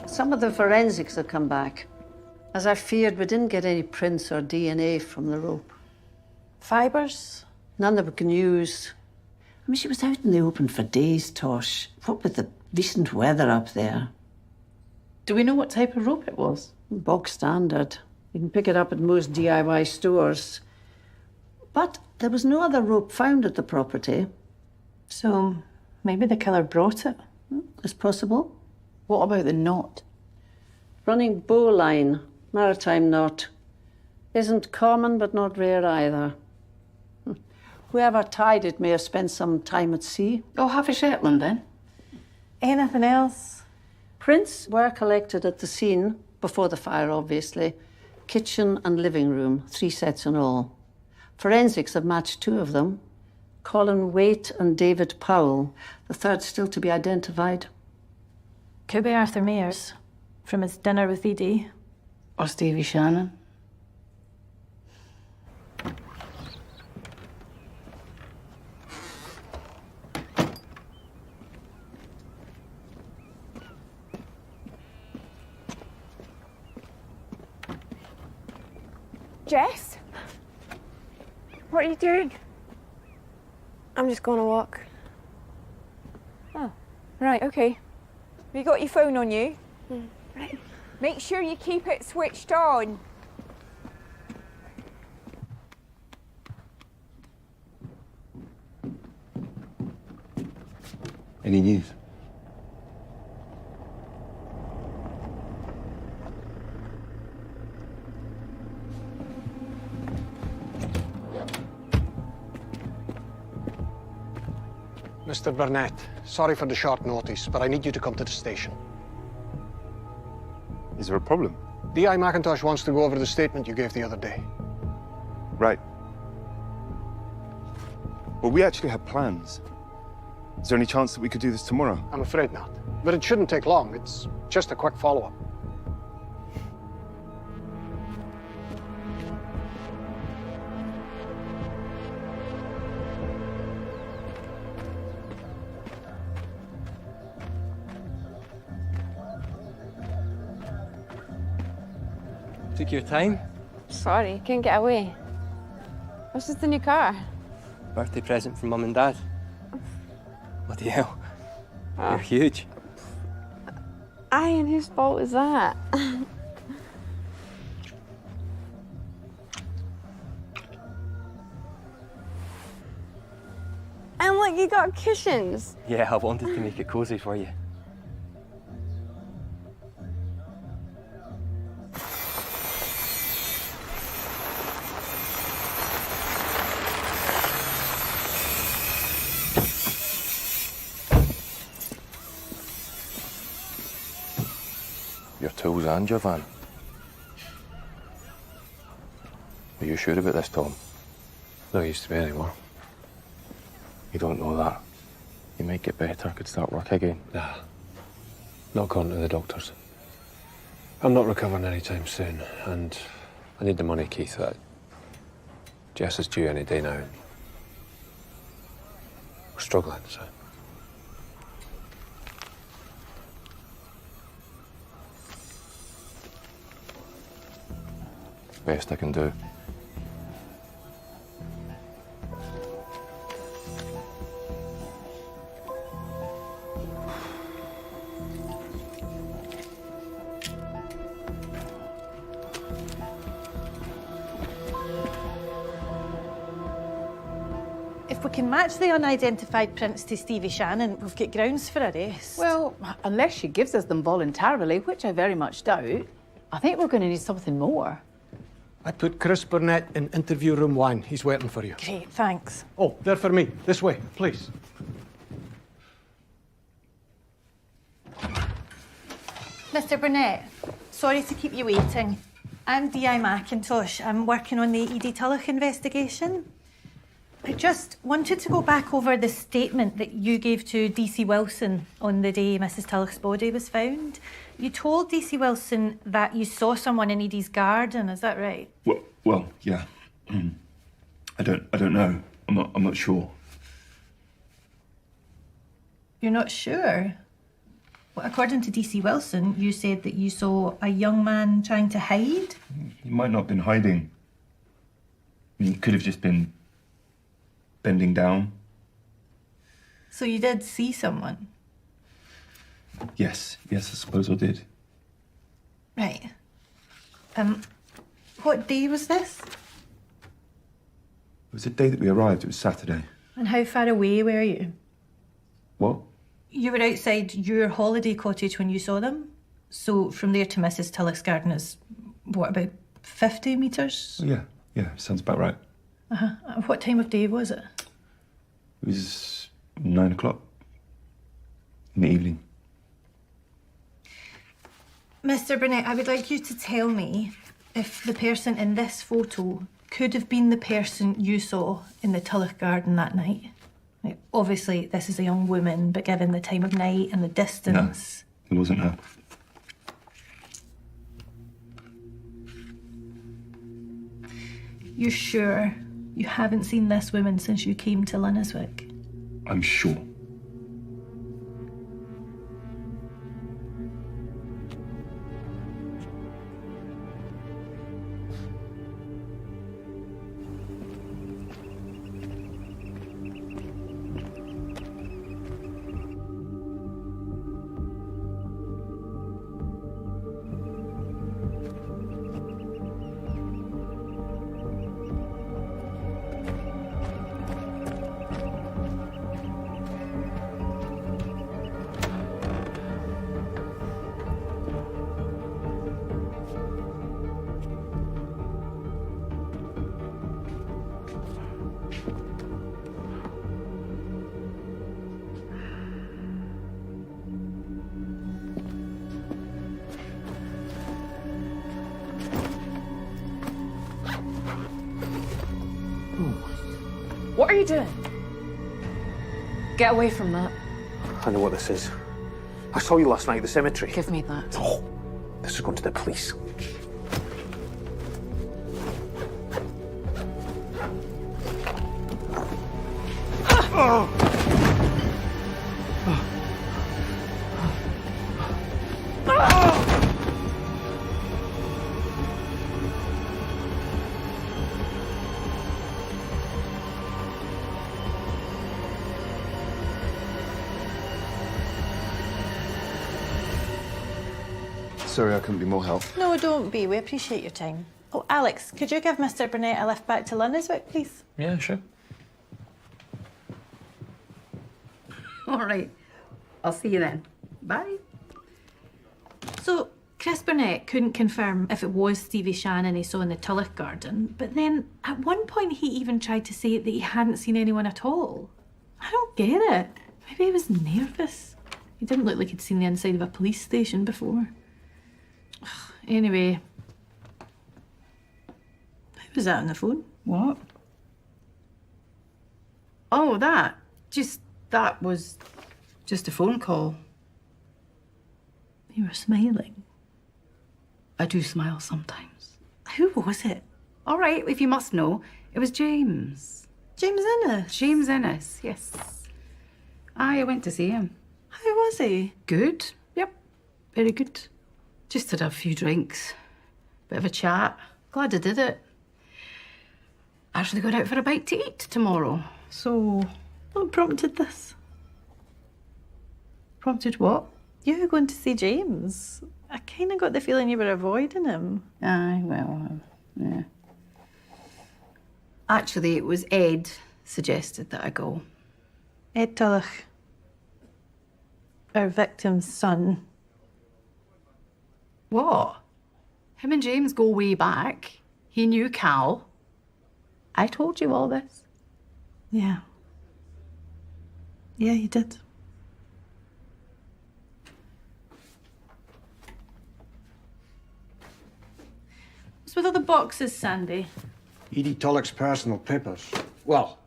Some of the forensics have come back. As I feared, we didn't get any prints or DNA from the rope. Fibres? None that we can use. I mean, she was out in the open for days, Tosh. What with the recent weather up there? Do we know what type of rope it was? Bog standard. You can pick it up at most DIY stores. But there was no other rope found at the property. So maybe the killer brought it? It's possible. What about the knot? Running bowline, maritime knot. Isn't common, but not rare either. Whoever tied it may have spent some time at sea. Oh, half a Shetland then? Anything else? Prints were collected at the scene, before the fire, obviously. Kitchen and living room, 3 sets in all. Forensics have matched 2 of them. Colin Waite and David Powell. The third still to be identified. Could be Arthur Mayers, from his dinner with Edie. Or Stevie Shannon. Jess? What are you doing? I'm just going to walk. Oh, right, okay. Have you got your phone on you? Right. Make sure you keep it switched on. Any news? Mr. Burnett, sorry for the short notice, but I need you to come to the station. Is there a problem? D.I. McIntosh wants to go over the statement you gave the other day. Right. Well, we actually had plans. Is there any chance that we could do this tomorrow? I'm afraid not. But it shouldn't take long. It's just a quick follow-up. Took your time. Sorry, couldn't get away. What's just the new car? Birthday present from Mum and Dad. Bloody hell. You're huge. Aye, and whose fault is that? And look, you got cushions. Yeah, I wanted to make it cosy for you. Your tools and your van. Are you sure about this, Tom? Not used to be anymore. You don't know that. You might get better, could start work again. Nah. Not according to the doctors. I'm not recovering anytime soon, and I need the money, Keith. Jess is due any day now. We're struggling, so. Best I can do. If we can match the unidentified prints to Stevie Shannon, we've got grounds for arrest. Well, unless she gives us them voluntarily, which I very much doubt, I think we're going to need something more. I put Chris Burnett in interview room 1. He's waiting for you. Great, thanks. Oh, they're for me. This way, please. Mr. Burnett, sorry to keep you waiting. I'm D.I. McIntosh. I'm working on the Edie Tulloch investigation. I just wanted to go back over the statement that you gave to DC Wilson on the day Mrs. Tulloch's body was found. You told DC Wilson that you saw someone in Edie's garden, is that right? Well, yeah. I don't know. I'm not sure. You're not sure? Well, according to DC Wilson, you said that you saw a young man trying to hide? He might not have been hiding. He could have just been bending down. So you did see someone? Yes, I suppose I did. It Right. What day was this? was the day that we arrived. It was Saturday. And how far away were you? What? You were outside your holiday cottage when you saw them. So from there to Mrs. Tulloch's garden is, what, about 50 metres? Oh, yeah, sounds about right. Uh-huh. What time of day was it? It was 9 o'clock in the evening. Mr. Burnett, I would like you to tell me if the person in this photo could have been the person you saw in the Tulloch garden that night. Like, obviously, this is a young woman, but given the time of night and the distance... No, it wasn't her. You're sure you haven't seen this woman since you came to Linneswick? I'm sure. What are you doing? Get away from that. I know what this is. I saw you last night at the cemetery. Give me that. Oh, this is going to the police. Sorry, I couldn't be more help. No, don't be. We appreciate your time. Oh, Alex, could you give Mr. Burnett a lift back to Londonswick, please? Yeah, sure. All right. I'll see you then. Bye. So, Chris Burnett couldn't confirm if it was Stevie Shannon he saw in the Tulloch garden, but then at one point he even tried to say that he hadn't seen anyone at all. I don't get it. Maybe he was nervous. He didn't look like he'd seen the inside of a police station before. Anyway, who was that on the phone? What? Oh, that was just a phone call. You were smiling. I do smile sometimes. Who was it? All right, if you must know, it was James. James Innes? James Innes, yes. I went to see him. How was he? Good. Yep, very good. Just had a few drinks, bit of a chat. Glad I did it. Actually going out for a bite to eat tomorrow. So, what prompted this? Prompted what? You were going to see James. I kind of got the feeling you were avoiding him. Aye, well, yeah. Actually, it was Ed suggested that I go. Ed Tulloch, our victim's son. What? Him and James go way back. He knew Cal. I told you all this. Yeah. Yeah, you did. What's with all the boxes, Sandy? Edie Tulloch's personal papers. Well,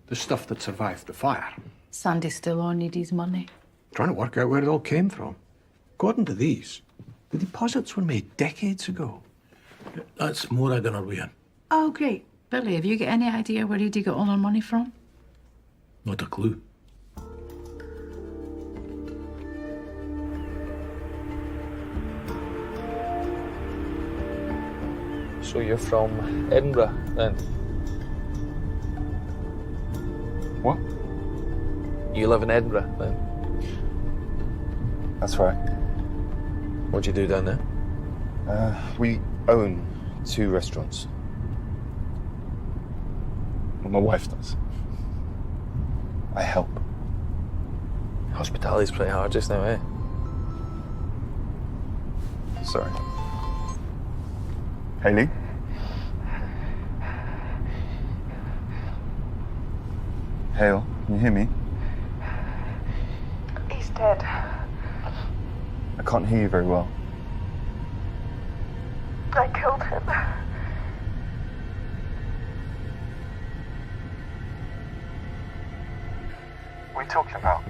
the stuff that survived the fire. Sandy's still on Edie's money. Trying to work out where it all came from. According to these, the deposits were made decades ago. That's more I don't know. Oh, great. Billy, have you got any idea where Edie got all her money from? Not a clue. So you're from Edinburgh, then? What? You live in Edinburgh, then? That's right. What do you do down there? We own 2 restaurants. Well, my wife does. I help. Hospitality's pretty hard just now, eh? Sorry. Hayley? Hale, can you hear me? He's dead. I can't hear you very well. I killed him. What are you talking about?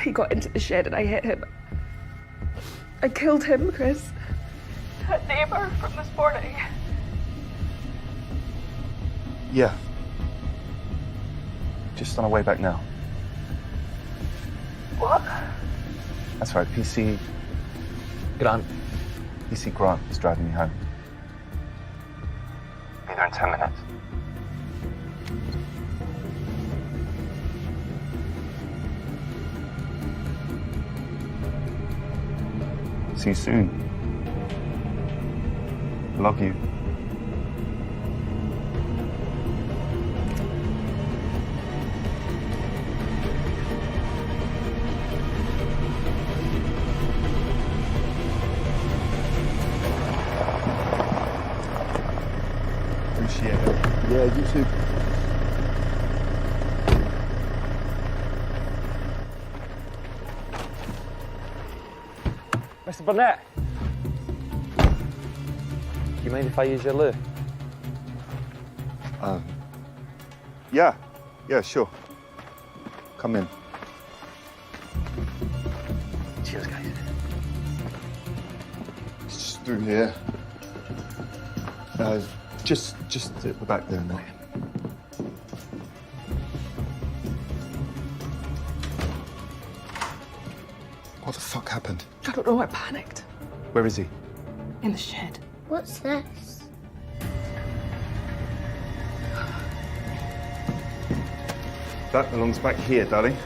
He got into the shed and I hit him. I killed him, Chris. That neighbour from this morning. Yeah. Just on our way back now. What? That's right, PC Grant. PC Grant is driving me home. Be there in 10 minutes. See you soon. Love you. Appreciate it. Yeah, you too. Mr. Burnett! Do you mind if I use your loo? Yeah, sure. Come in. Through here. Just at the back there, mate. What the fuck happened? I don't know, I panicked. Where is he? In the shed. What's this? That belongs back here, darling.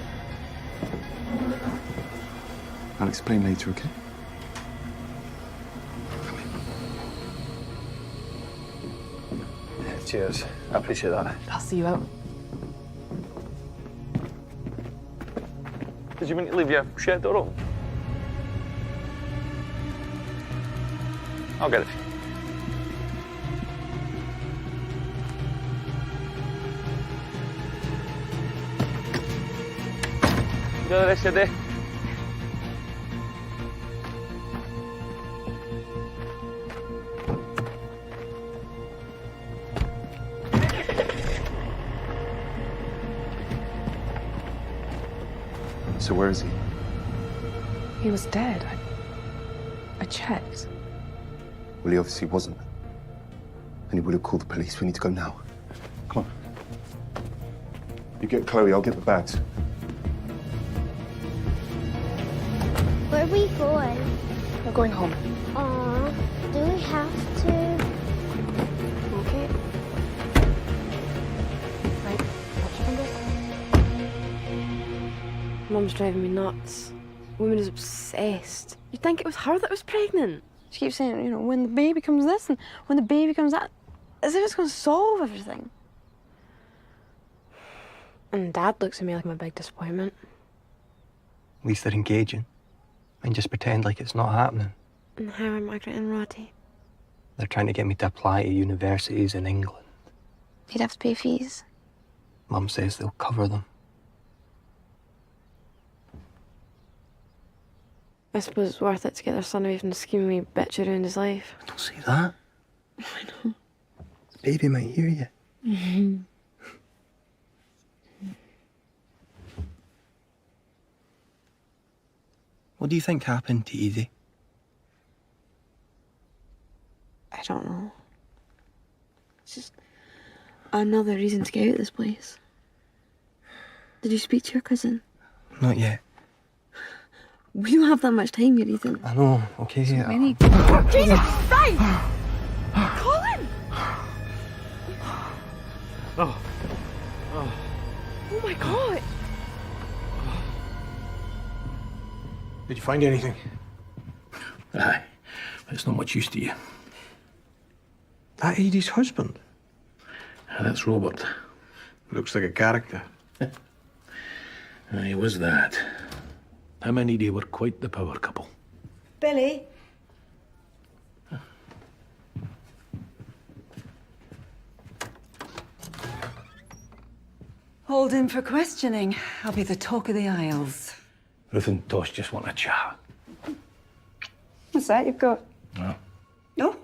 I'll explain later, okay? Cheers. I appreciate that. I'll see you out. Did you mean to leave your shed door open? I'll get it. Enjoy the rest of your day. So where is he? He was dead. I checked. Well, he obviously wasn't. And he would have called the police. We need to go now. Come on. You get Chloe, I'll get the bags. Where are we going? We're going home. Aw, do we have to? Okay. Right, watch your finger. Mum's driving me nuts. Woman is obsessed. You'd think it was her that was pregnant. She keeps saying, you know, when the baby comes this and when the baby comes that, as if it's going to solve everything. And Dad looks at me like I'm a big disappointment. At least they're engaging. And just pretend like it's not happening. And how are Margaret and Roddy? They're trying to get me to apply to universities in England. You'd have to pay fees. Mum says they'll cover them. I suppose it's worth it to get their son away from the scheming bitch around his life. Don't say that. I know. The baby might hear you. Mm-hmm. What do you think happened to Edie? I don't know. It's just another reason to get out of this place. Did you speak to your cousin? Not yet. We don't have that much time here, Ethan. I know, okay. So yeah. many... Jesus Christ! Colin! Oh. Oh my God! Did you find anything? Aye, but it's not much use to you. That Edie's husband? That's Robert. Looks like a character. He was that. Him and Edie were quite the power couple. Billy? Hold him for questioning. I'll be the talk of the Isles. Ruth and Tosh just want a chat. What's that you've got? No. No?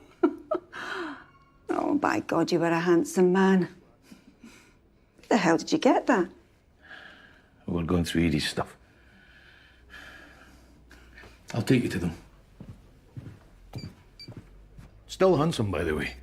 Oh, by God, you were a handsome man. Where the hell did you get that? We're going through Edie's stuff. I'll take you to them. Still handsome, by the way.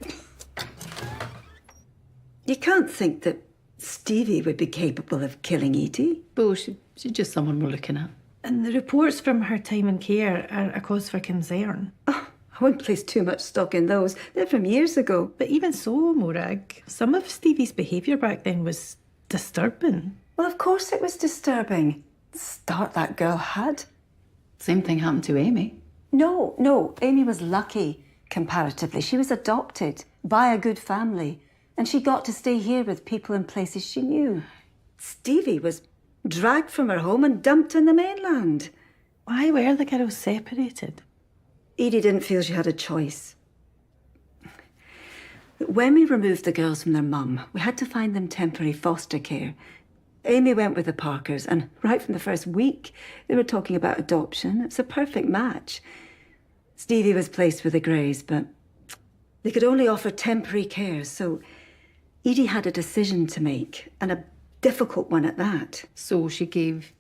You can't think that Stevie would be capable of killing Edie. Bullshit. She's just someone we're looking at. And the reports from her time in care are a cause for concern. Oh, I wouldn't place too much stock in those. They're from years ago. But even so, Morag, some of Stevie's behaviour back then was disturbing. Well, of course it was disturbing. The start that girl had. Same thing happened to Amy. No. Amy was lucky, comparatively. She was adopted by a good family, and she got to stay here with people in places she knew. Stevie was dragged from her home and dumped in the mainland. Why were the girls separated? Edie didn't feel she had a choice. When we removed the girls from their mum, we had to find them temporary foster care. Amy went with the Parkers, and right from the first week, they were talking about adoption. It was a perfect match. Stevie was placed with the Greys, but they could only offer temporary care, so Edie had a decision to make, and a difficult one at that. So she gave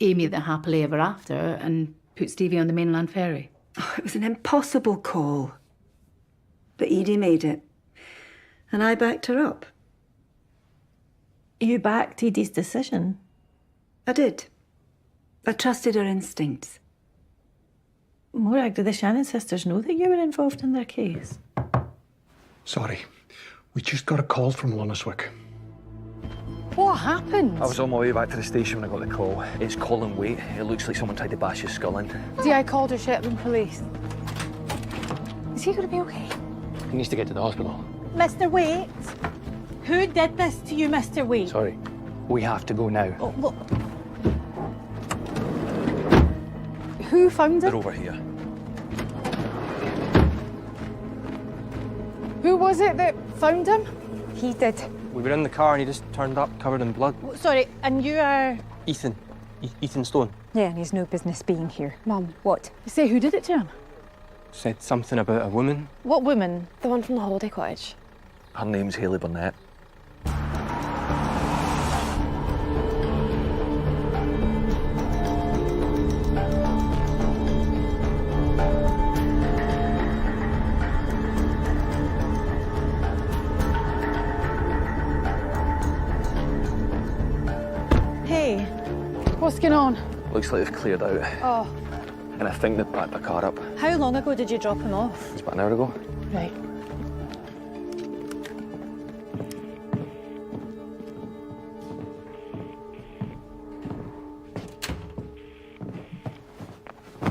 Amy the happily ever after and put Stevie on the mainland ferry. Oh, it was an impossible call. But Edie made it. And I backed her up. You backed Edie's decision? I did. I trusted her instincts. Morag, did the Shannon sisters know that you were involved in their case? Sorry. We just got a call from Loniswick. What happened? I was on my way back to the station when I got the call. It's Colin Waite. It looks like someone tried to bash his skull in. DI called the Shetland police. Is he going to be okay? He needs to get to the hospital. Mr. Waite? Who did this to you, Mr. Waite? Sorry. We have to go now. Oh, well, who found They're him? over here. Who was it that found him? He did. We were in the car and he just turned up covered in blood. sorry, and you are... Ethan. Ethan Stone. Yeah, and he's no business being here. Mum, what? You say who did it to him? Said something about a woman. What woman? The one from the holiday cottage. Her name's Hayley Burnett. Hey, what's going on? Looks like they've cleared out. Oh, And I think they've backed the car up. how long ago did you drop him off? It's about an hour ago. Right.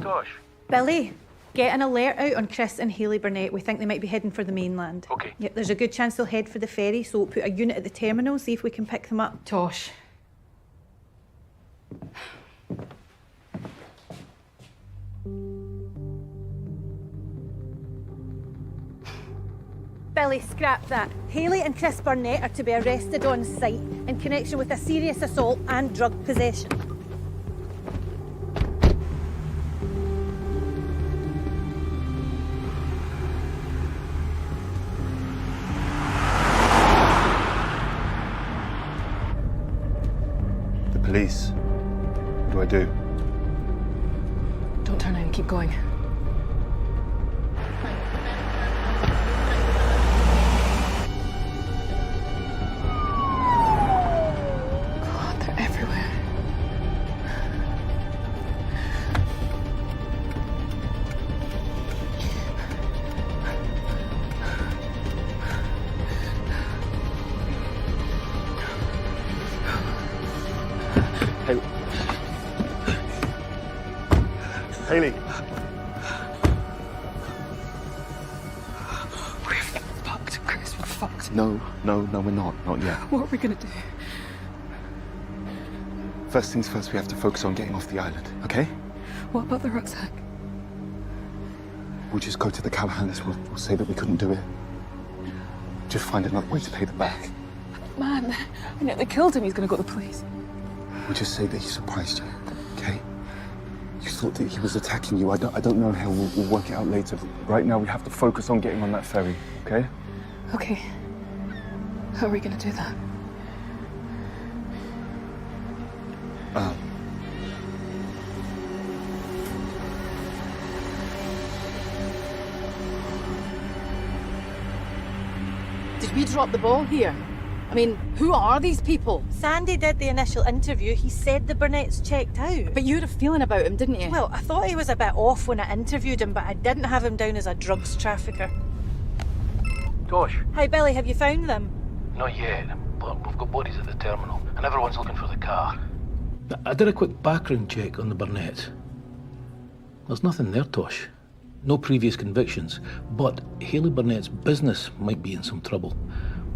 Tosh. Billy, get an alert out on Chris and Hayley Burnett. We think they might be heading for the mainland. Okay. Yep, there's a good chance they'll head for the ferry, so put a unit at the terminal, see if we can pick them up. Tosh. Billy, scrap that. Hayley and Chris Burnett are to be arrested on site in connection with a serious assault and drug possession. The police. What do I do? Don't turn in, keep going. God, they're everywhere. Hey. Hayley. We're fucked, Chris. We're fucked. No, we're not. Not yet. What are we gonna do? First things first, we have to focus on getting off the island, okay? What about the rucksack? We'll just go to the Callahans. We'll say that we couldn't do it. Just find another way to pay them back. Man, I nearly killed him. He's gonna go to the police. We'll just say that he surprised you, okay? You thought that he was attacking you. I don't know how. We'll work it out later. Right now, we have to focus on getting on that ferry, okay? Okay. How are we gonna do that? Did we drop the ball here? I mean, who are these people? Sandy did the initial interview. He said the Burnett's checked out. But you had a feeling about him, didn't you? Well, I thought he was a bit off when I interviewed him, but I didn't have him down as a drugs trafficker. Tosh. Hi, Billy, have you found them? Not yet, but we've got bodies at the terminal, and everyone's looking for the car. I did a quick background check on the Burnett. There's nothing there, Tosh. No previous convictions, but Hayley Burnett's business might be in some trouble.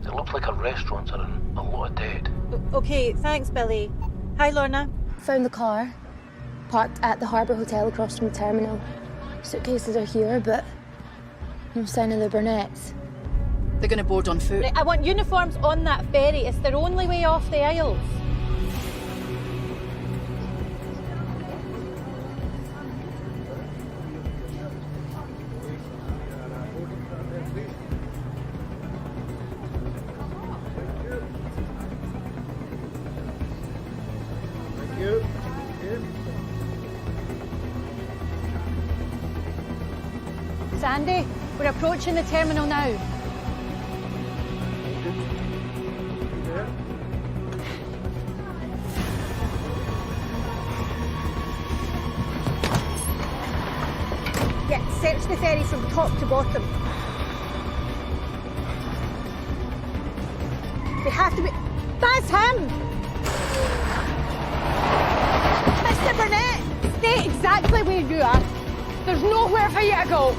It looks like her restaurants are in a lot of debt. Okay, thanks, Billy. Hi, Lorna. Found the car, parked at the Harbour Hotel across from the terminal. Suitcases are here, but no sign of the Burnetts. They're going to board on foot. Right, I want uniforms on that ferry. It's their only way off the Isles. Sandy, we're approaching the terminal now. Yeah, search the ferry from top to bottom. They have to be... That's him! Mr. Burnett! Stay exactly where you are. There's nowhere for you to go.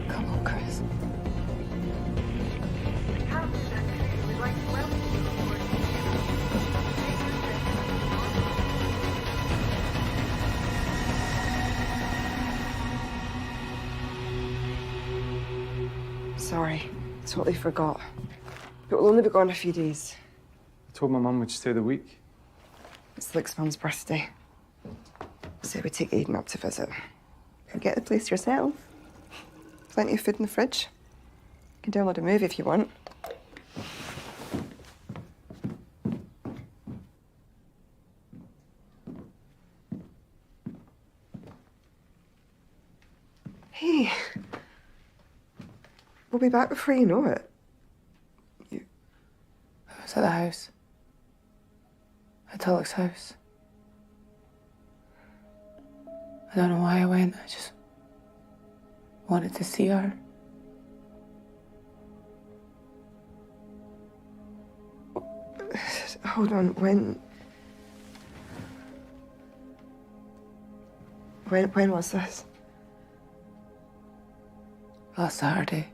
Come on, Chris. Sorry, totally forgot. But we'll only be gone a few days. I told my mum we'd stay the week. It's Luke's mum's birthday. So we take Aiden up to visit. And get the place yourself. Plenty of food in the fridge. You can download a movie if you want. Hey. We'll be back before you know it. I was at the house. At Tulloch's house. I don't know why I went. I just wanted to see her. Hold on, when was this? Last Saturday.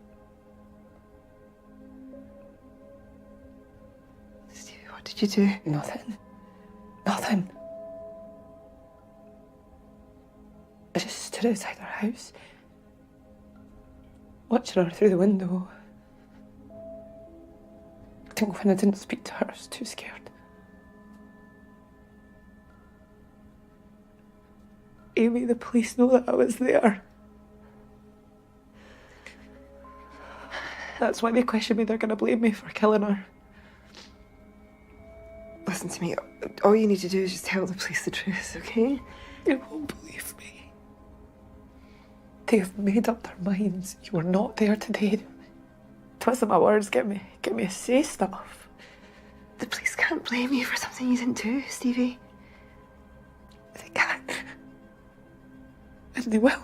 Stevie, what did you do? Nothing. Nothing. I just stood outside her house, watching her through the window. I think when I didn't speak to her, I was too scared. Amy, the police know that I was there. That's why they question me. They're going to blame me for killing her. Listen to me. All you need to do is just tell the police the truth, okay? They won't believe me. They have made up their minds. You were not there today. Twisting my words, get me to say stuff. The police can't blame you for something you didn't do, Stevie. They can't. And they will.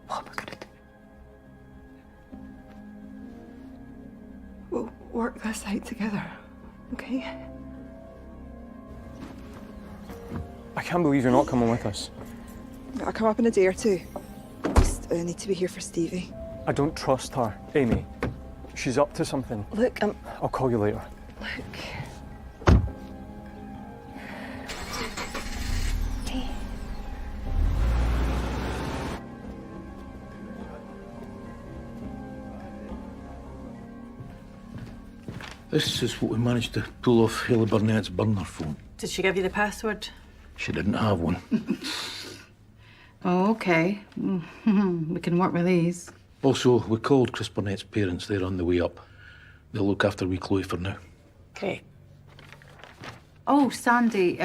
What am I gonna do? We'll work this out together, okay? I can't believe you're not coming with us. I'll come up in a day or two. Just need to be here for Stevie. I don't trust her, Amy. She's up to something. Look, I'll call you later. Look. This is what we managed to pull off Haley Burnett's burner phone. Did she give you the password? She didn't have one. Oh, okay. We can work with these. Also, we called Chris Burnett's parents. They're on the way up. They'll look after wee Chloe for now. Okay. Oh, Sandy,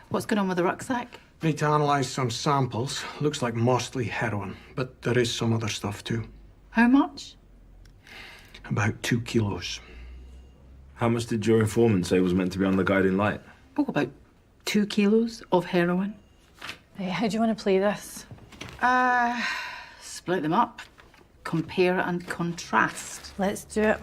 what's going on with the rucksack? Need to analyse some samples. Looks like mostly heroin, but there is some other stuff too. How much? About 2 kilos. How much did your informant say was meant to be on the guiding light? Oh, about 2 kilos of heroin. Hey, how do you want to play this? Split them up. Compare and contrast. Let's do it.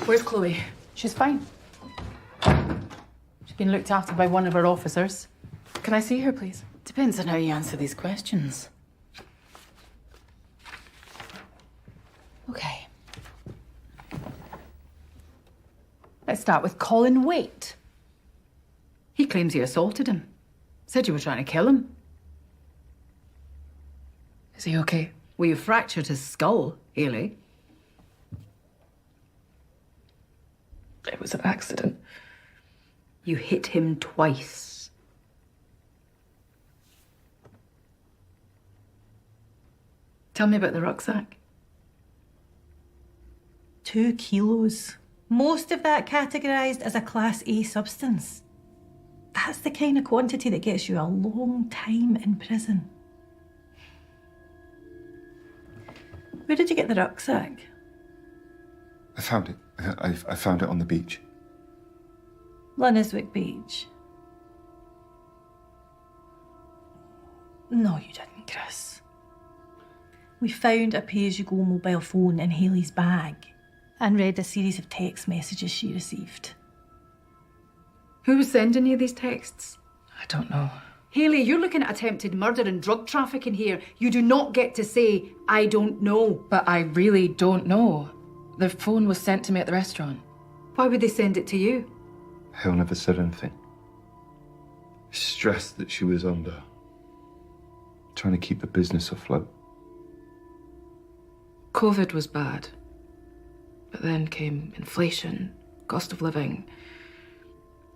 Where's Chloe? She's fine. She's been looked after by one of our officers. Can I see her, please? Depends on how you answer these questions. Okay. Let's start with Colin Waite. He claims you assaulted him. Said you were trying to kill him. Is he okay? Well, you fractured his skull, Haley. It was an accident. You hit him twice. Tell me about the rucksack. 2 kilos. Most of that categorised as a Class A substance. That's the kind of quantity that gets you a long time in prison. Where did you get the rucksack? I found it. I found it on the beach. Lunniswick Beach. No, you didn't, Chris. We found a pay-as-you-go mobile phone in Hayley's bag and read a series of text messages she received. Who was sending you these texts? I don't know. Hayley, you're looking at attempted murder and drug trafficking here. You do not get to say, I don't know. But I really don't know. The phone was sent to me at the restaurant. Why would they send it to you? Hale never said anything. Stress that she was under. Trying to keep the business afloat. COVID was bad. But then came inflation, cost of living.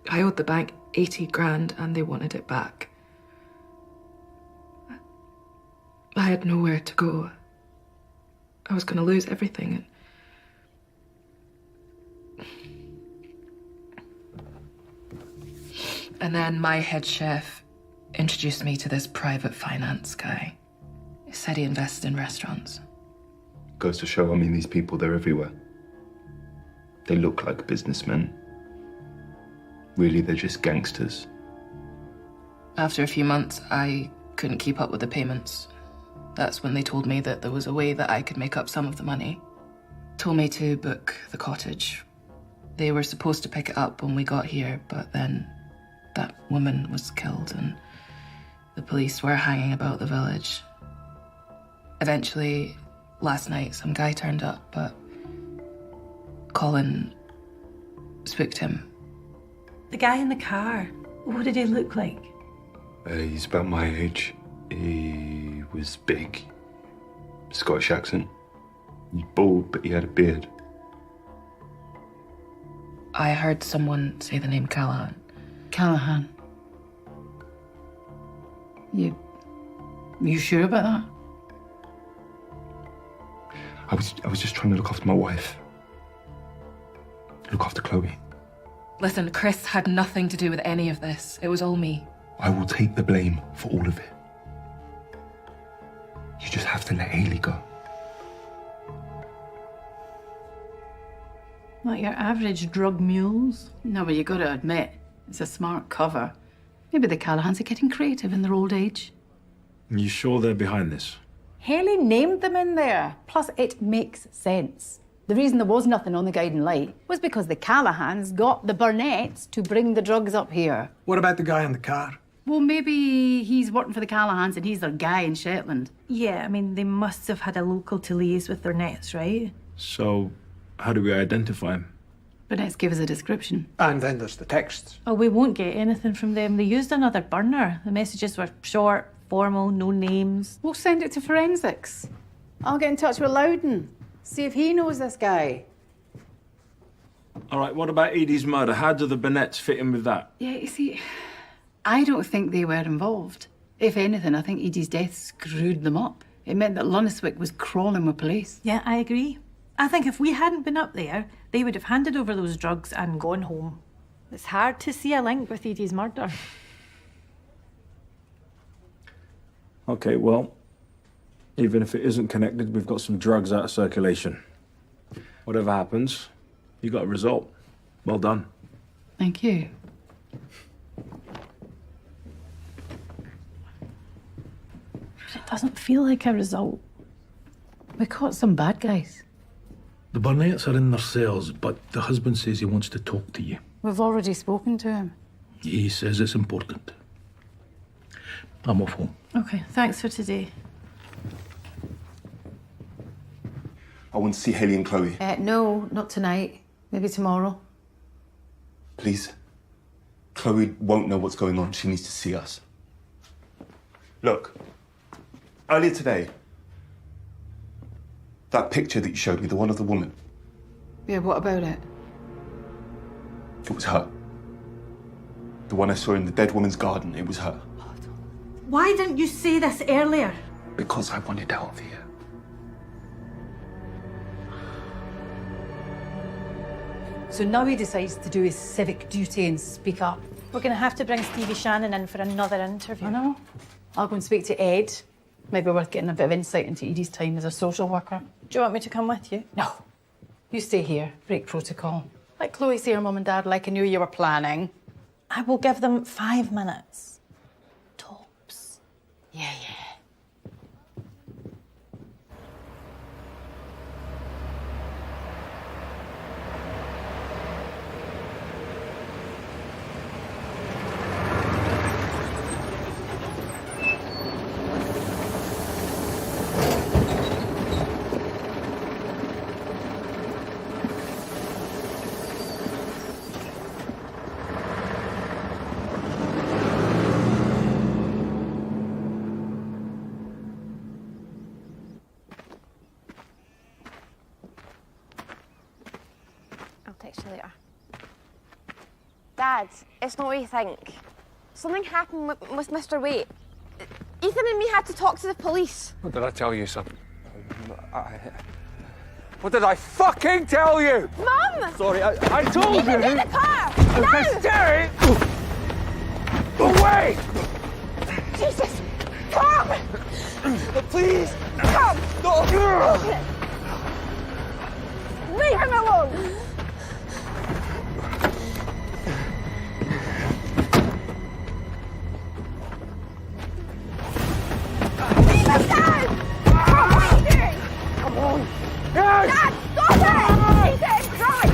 I owed the bank 80 grand and they wanted it back. I had nowhere to go. I was going to lose everything. And then my head chef introduced me to this private finance guy. He said he invested in restaurants. Goes to show, I mean, these people, they're everywhere. They look like businessmen. Really, they're just gangsters. After a few months, I couldn't keep up with the payments. That's when they told me that there was a way that I could make up some of the money. Told me to book the cottage. They were supposed to pick it up when we got here, but then that woman was killed and the police were hanging about the village. Eventually, last night, some guy turned up, but Colin spooked him. The guy in the car, what did he look like? He's about my age. He was big. Scottish accent. He's bald, but he had a beard. I heard someone say the name Callahan. Callahan. You sure about that? I was just trying to look after my wife. Look after Chloe. Listen, Chris had nothing to do with any of this. It was all me. I will take the blame for all of it. You just have to let Hayley go. Not your average drug mules. No, but you gotta admit, it's a smart cover. Maybe the Callahans are getting creative in their old age. You sure they're behind this? Hayley named them in there. Plus, it makes sense. The reason there was nothing on the guiding light was because the Callahans got the Burnetts to bring the drugs up here. What about the guy in the car? Well, maybe he's working for the Callahans and he's their guy in Shetland. Yeah, I mean, they must have had a local to liaise with their nets, right? So, how do we identify him? Burnett's give us a description. And then there's the texts. Oh, we won't get anything from them. They used another burner. The messages were short, formal, no names. We'll send it to forensics. I'll get in touch with Loudon. See if he knows this guy. All right, what about Edie's murder? How do the Burnetts fit in with that? Yeah, you see, I don't think they were involved. If anything, I think Edie's death screwed them up. It meant that Lunniswick was crawling with police. Yeah, I agree. I think if we hadn't been up there, they would have handed over those drugs and gone home. It's hard to see a link with Edie's murder. Okay, well, even if it isn't connected, we've got some drugs out of circulation. Whatever happens, you got a result. Well done. Thank you. It doesn't feel like a result. We caught some bad guys. The Burnetts are in their cells, but the husband says he wants to talk to you. We've already spoken to him. He says it's important. I'm off home. Okay, thanks for today. I want to see Hayley and Chloe. No, not tonight. Maybe tomorrow. Please. Chloe won't know what's going on. She needs to see us. Look, earlier today, that picture that you showed me, the one of the woman, Yeah, what about it? it was her. The one I saw in the dead woman's garden, it was her. Why didn't you say this earlier? Because I wanted out of here. So now he decides to do his civic duty and speak up. We're going to have to bring Stevie Shannon in for another interview. I know. I'll go and speak to Ed. Maybe worth getting a bit of insight into Edie's time as a social worker. Do you want me to come with you? No. You stay here. Break protocol. Let Chloe see her mum and dad like I knew you were planning. I will give them 5 minutes. Tops. Yeah. I'll text you later. Dad, it's not what you think. Something happened with Mr. Waite. Ethan and me had to talk to the police. What did I tell you, son? What did I fucking tell you? Mum! Sorry, I told Ethan, you! get in the car! Now! Terry! Away! Jesus! Come! Please! Come! No! Leave him alone! Leave him, Dad! What are you doing? Come on! Dad, stop it! Ethan, right!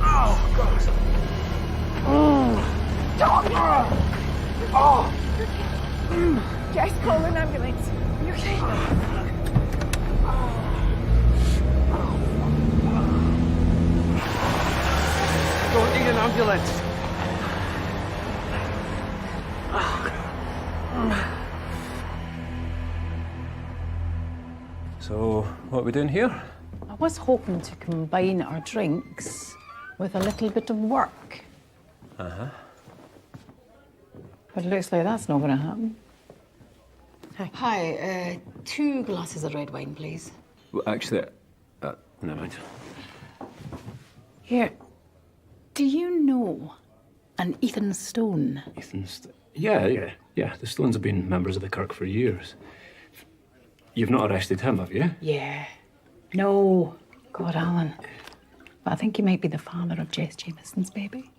Oh, God. Stop! Oh! Just call an ambulance. Are you okay? Don't need an ambulance. So, what are we doing here? I was hoping to combine our drinks with a little bit of work. Uh-huh. But it looks like that's not going to happen. Hi, 2 glasses of red wine, please. Well, actually, never mind. Here, do you know an Ethan Stone? Yeah. The Stones have been members of the Kirk for years. You've not arrested him, have you? Yeah. No. God, Alan. But I think he might be the father of Jess Jameson's baby.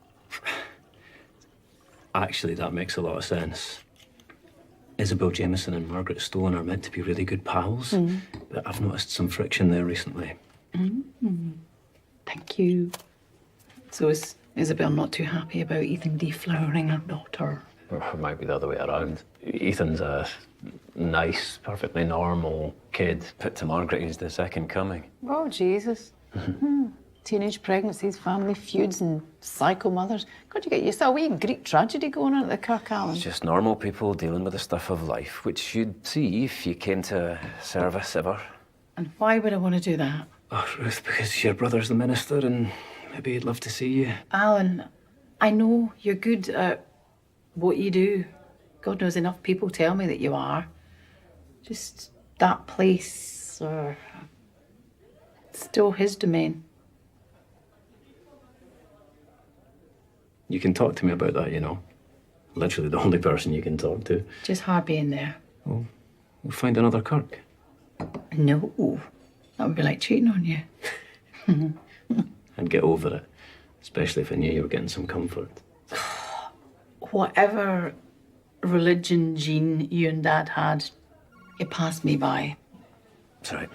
Actually, that makes a lot of sense. Isabel Jameson and Margaret Stone are meant to be really good pals, but I've noticed some friction there recently. Thank you. So is Isabel not too happy about Ethan deflowering her daughter? Or it might be the other way around. Ethan's a nice, perfectly normal kid. Put to Margaret, he's the second coming. Oh, Jesus. Teenage pregnancies, family feuds, and psycho mothers. God, you get used to a wee Greek tragedy going on at the Kirk, Alan. It's just normal people dealing with the stuff of life, which you'd see if you came to service ever. And why would I want to do that? Oh, Ruth, because your brother's the minister and maybe he'd love to see you. Alan, I know you're good at what you do. God knows enough people tell me that you are. Just that place, or it's still his domain. You can talk to me about that, you know. Literally the only person you can talk to. Just hard being there. We'll find another Kirk. No, that would be like cheating on you. I'd get over it, especially if I knew you were getting some comfort. Whatever religion gene you and Dad had, it passed me by. That's right.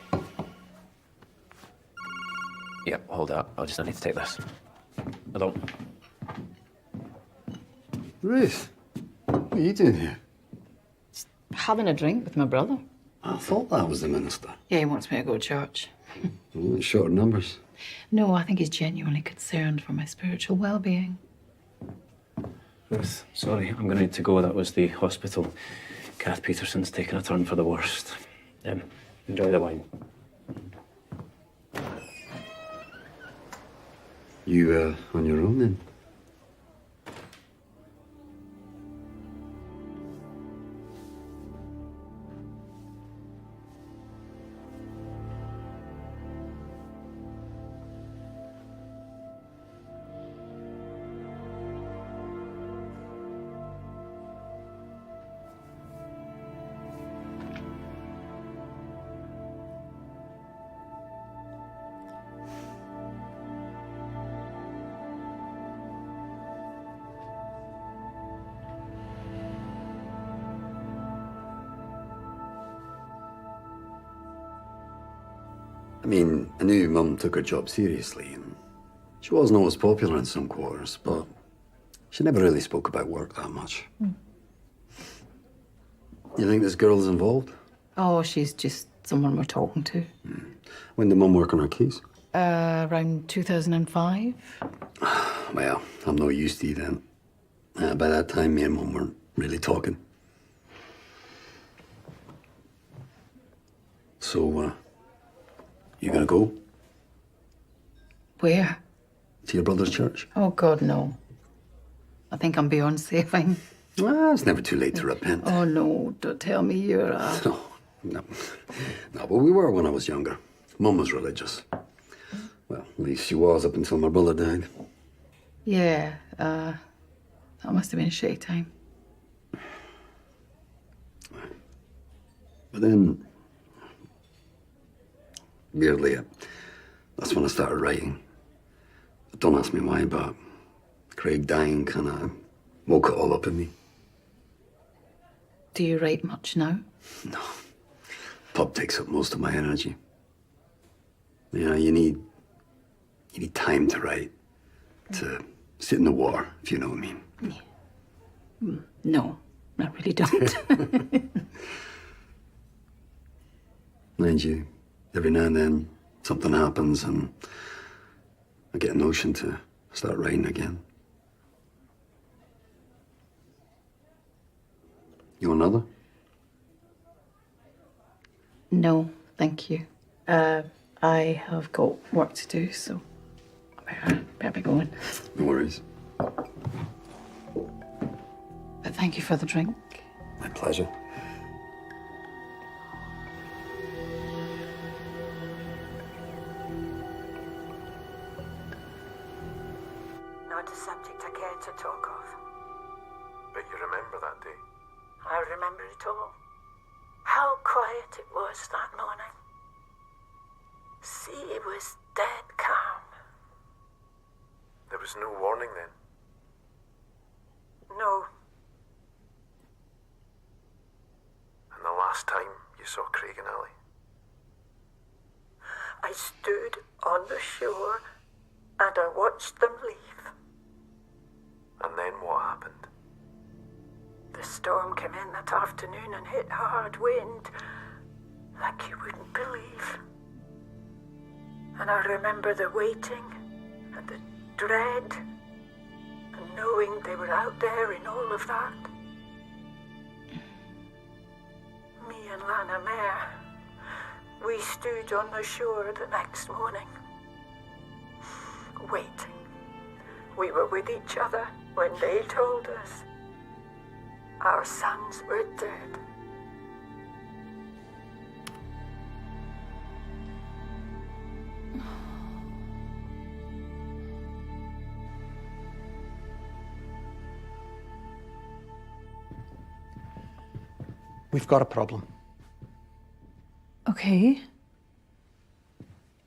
Yep, hold up. I need to take this. Hello. Ruth, what are you doing here? Having a drink with my brother. I thought that was the minister. Yeah, he wants me to go to church. Well, it's short of numbers. No, I think he's genuinely concerned for my spiritual well-being. Ruth, sorry, I'm going to need to go. That was the hospital. Kath Peterson's taken a turn for the worst. Enjoy the wine. You, on your own then? I mean, I knew Mum took her job seriously, and she wasn't always popular in some quarters, but she never really spoke about work that much. You think this girl is involved? Oh, she's just someone we're talking to. When did Mum work on her case? Around 2005. Well, I'm no use to you then. By that time, me and Mum weren't really talking. So, you gonna go Where? to your brother's church? Oh, God, no. I think I'm beyond saving. It's never too late to repent. Oh, no, don't tell me you're No, but we were when I was younger. Mum was religious. Well, at least she was up until my brother died. Yeah, that must have been a shitty time. But then, weirdly, that's when I started writing. Don't ask me why, but Craig dying kind of woke it all up in me. Do you write much now? No. Pub takes up most of my energy. You know, you need time to write, to sit in the water, if you know what I mean. No, I really don't. Mind you, every now and then something happens and I get a notion to start writing again. You want another? No, thank you. I have got work to do, so I better be going. No worries. But thank you for the drink. My pleasure. Not a subject I care to talk of. But you remember that day? I remember it all. How quiet it was that morning. Sea was dead calm. There was no warning then? No, And the last time you saw Craig and Ali? I stood on the shore and I watched them leave. And then what happened? The storm came in that afternoon and hit hard wind, like you wouldn't believe. And I remember the waiting and the dread and knowing they were out there in all of that. Me and Lana Mare, we stood on the shore the next morning, waiting. We were with each other when they told us our sons were dead. We've got a problem. Okay.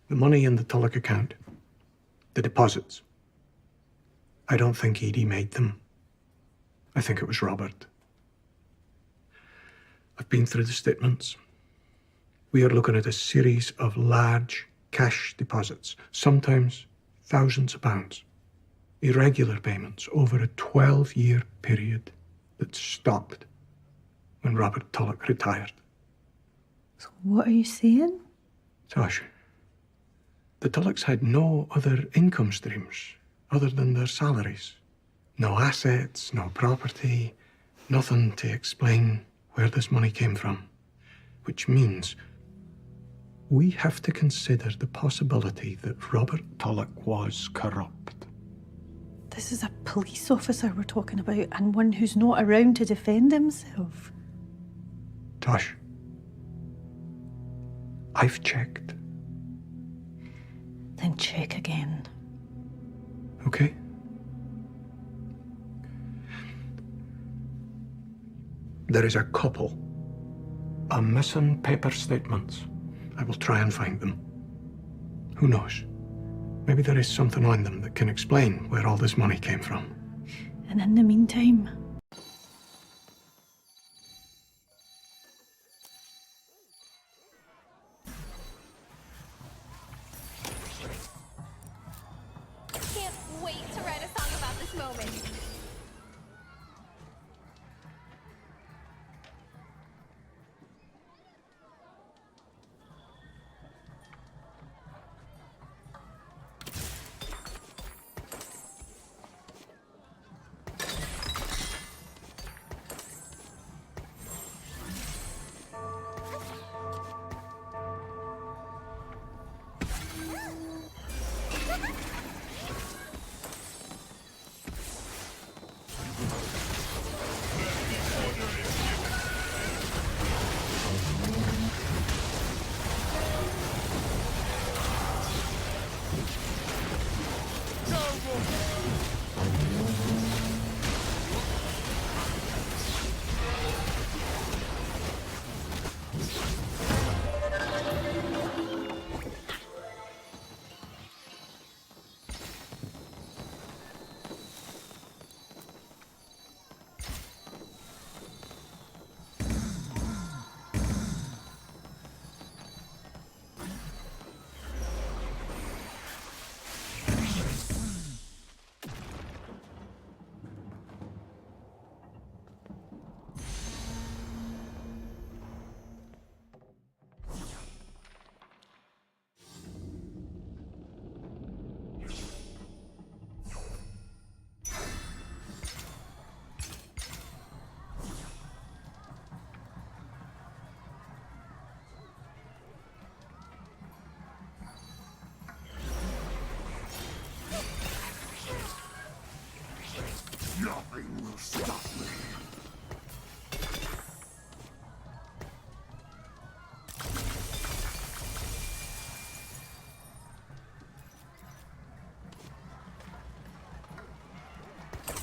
The money in the Tulloch account, the deposits. I don't think Edie made them. I think it was Robert. I've been through the statements. We are looking at a series of large cash deposits, sometimes thousands of pounds. Irregular payments over a 12-year period that stopped when Robert Tulloch retired. So what are you saying? Tosh, the Tullocks had no other income streams other than their salaries. No assets, no property, nothing to explain where this money came from. Which means we have to consider the possibility that Robert Tulloch was corrupt. This is a police officer we're talking about, and one who's not around to defend himself. Tosh, I've checked. Then check again. Okay? There is a couple of missing paper statements. I will try and find them. Who knows? Maybe there is something on them that can explain where all this money came from. And in the meantime...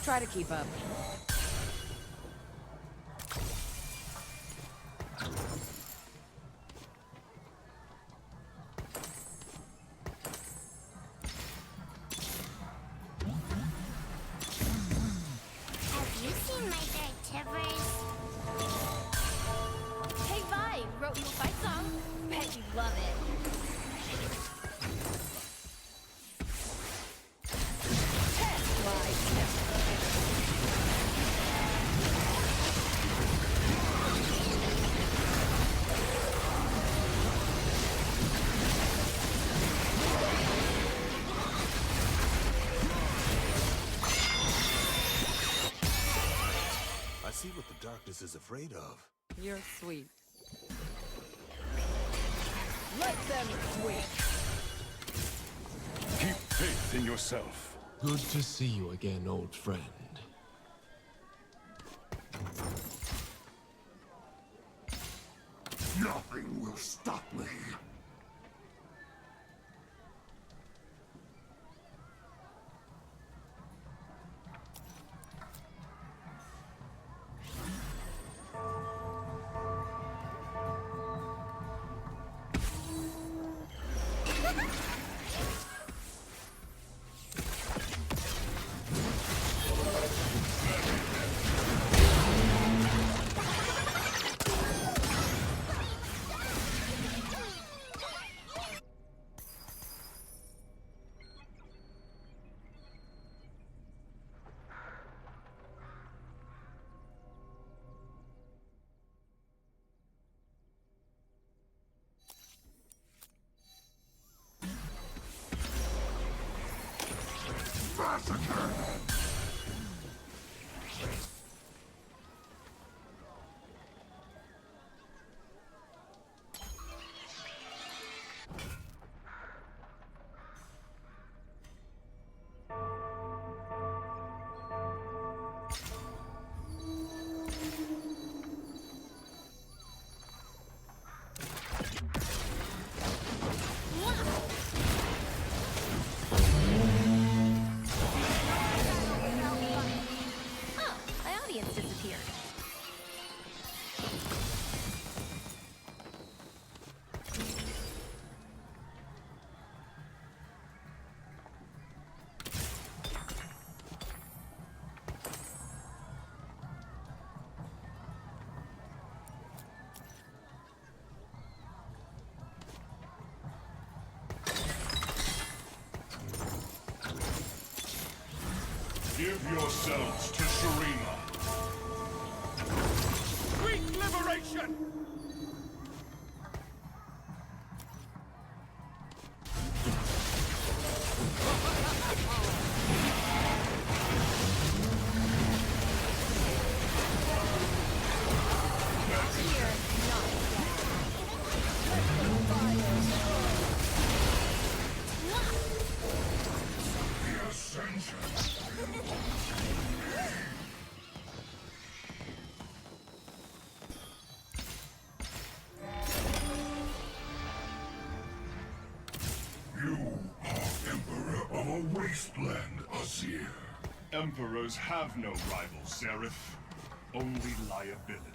Try to keep up. Have you seen my dad Tivers? Hey, Vi, wrote you a fight song. Bet you love it. I see what the darkness is afraid of. You're sweet. Let them sweet. Keep faith in yourself. Good to see you again, old friend. Nothing will stop me. Oh, my audience disappeared. Give yourselves to Shurima. Sweet liberation! The Ascension. You are Emperor of a wasteland, Azir. Emperors have no rivals, Seraph. Only liability.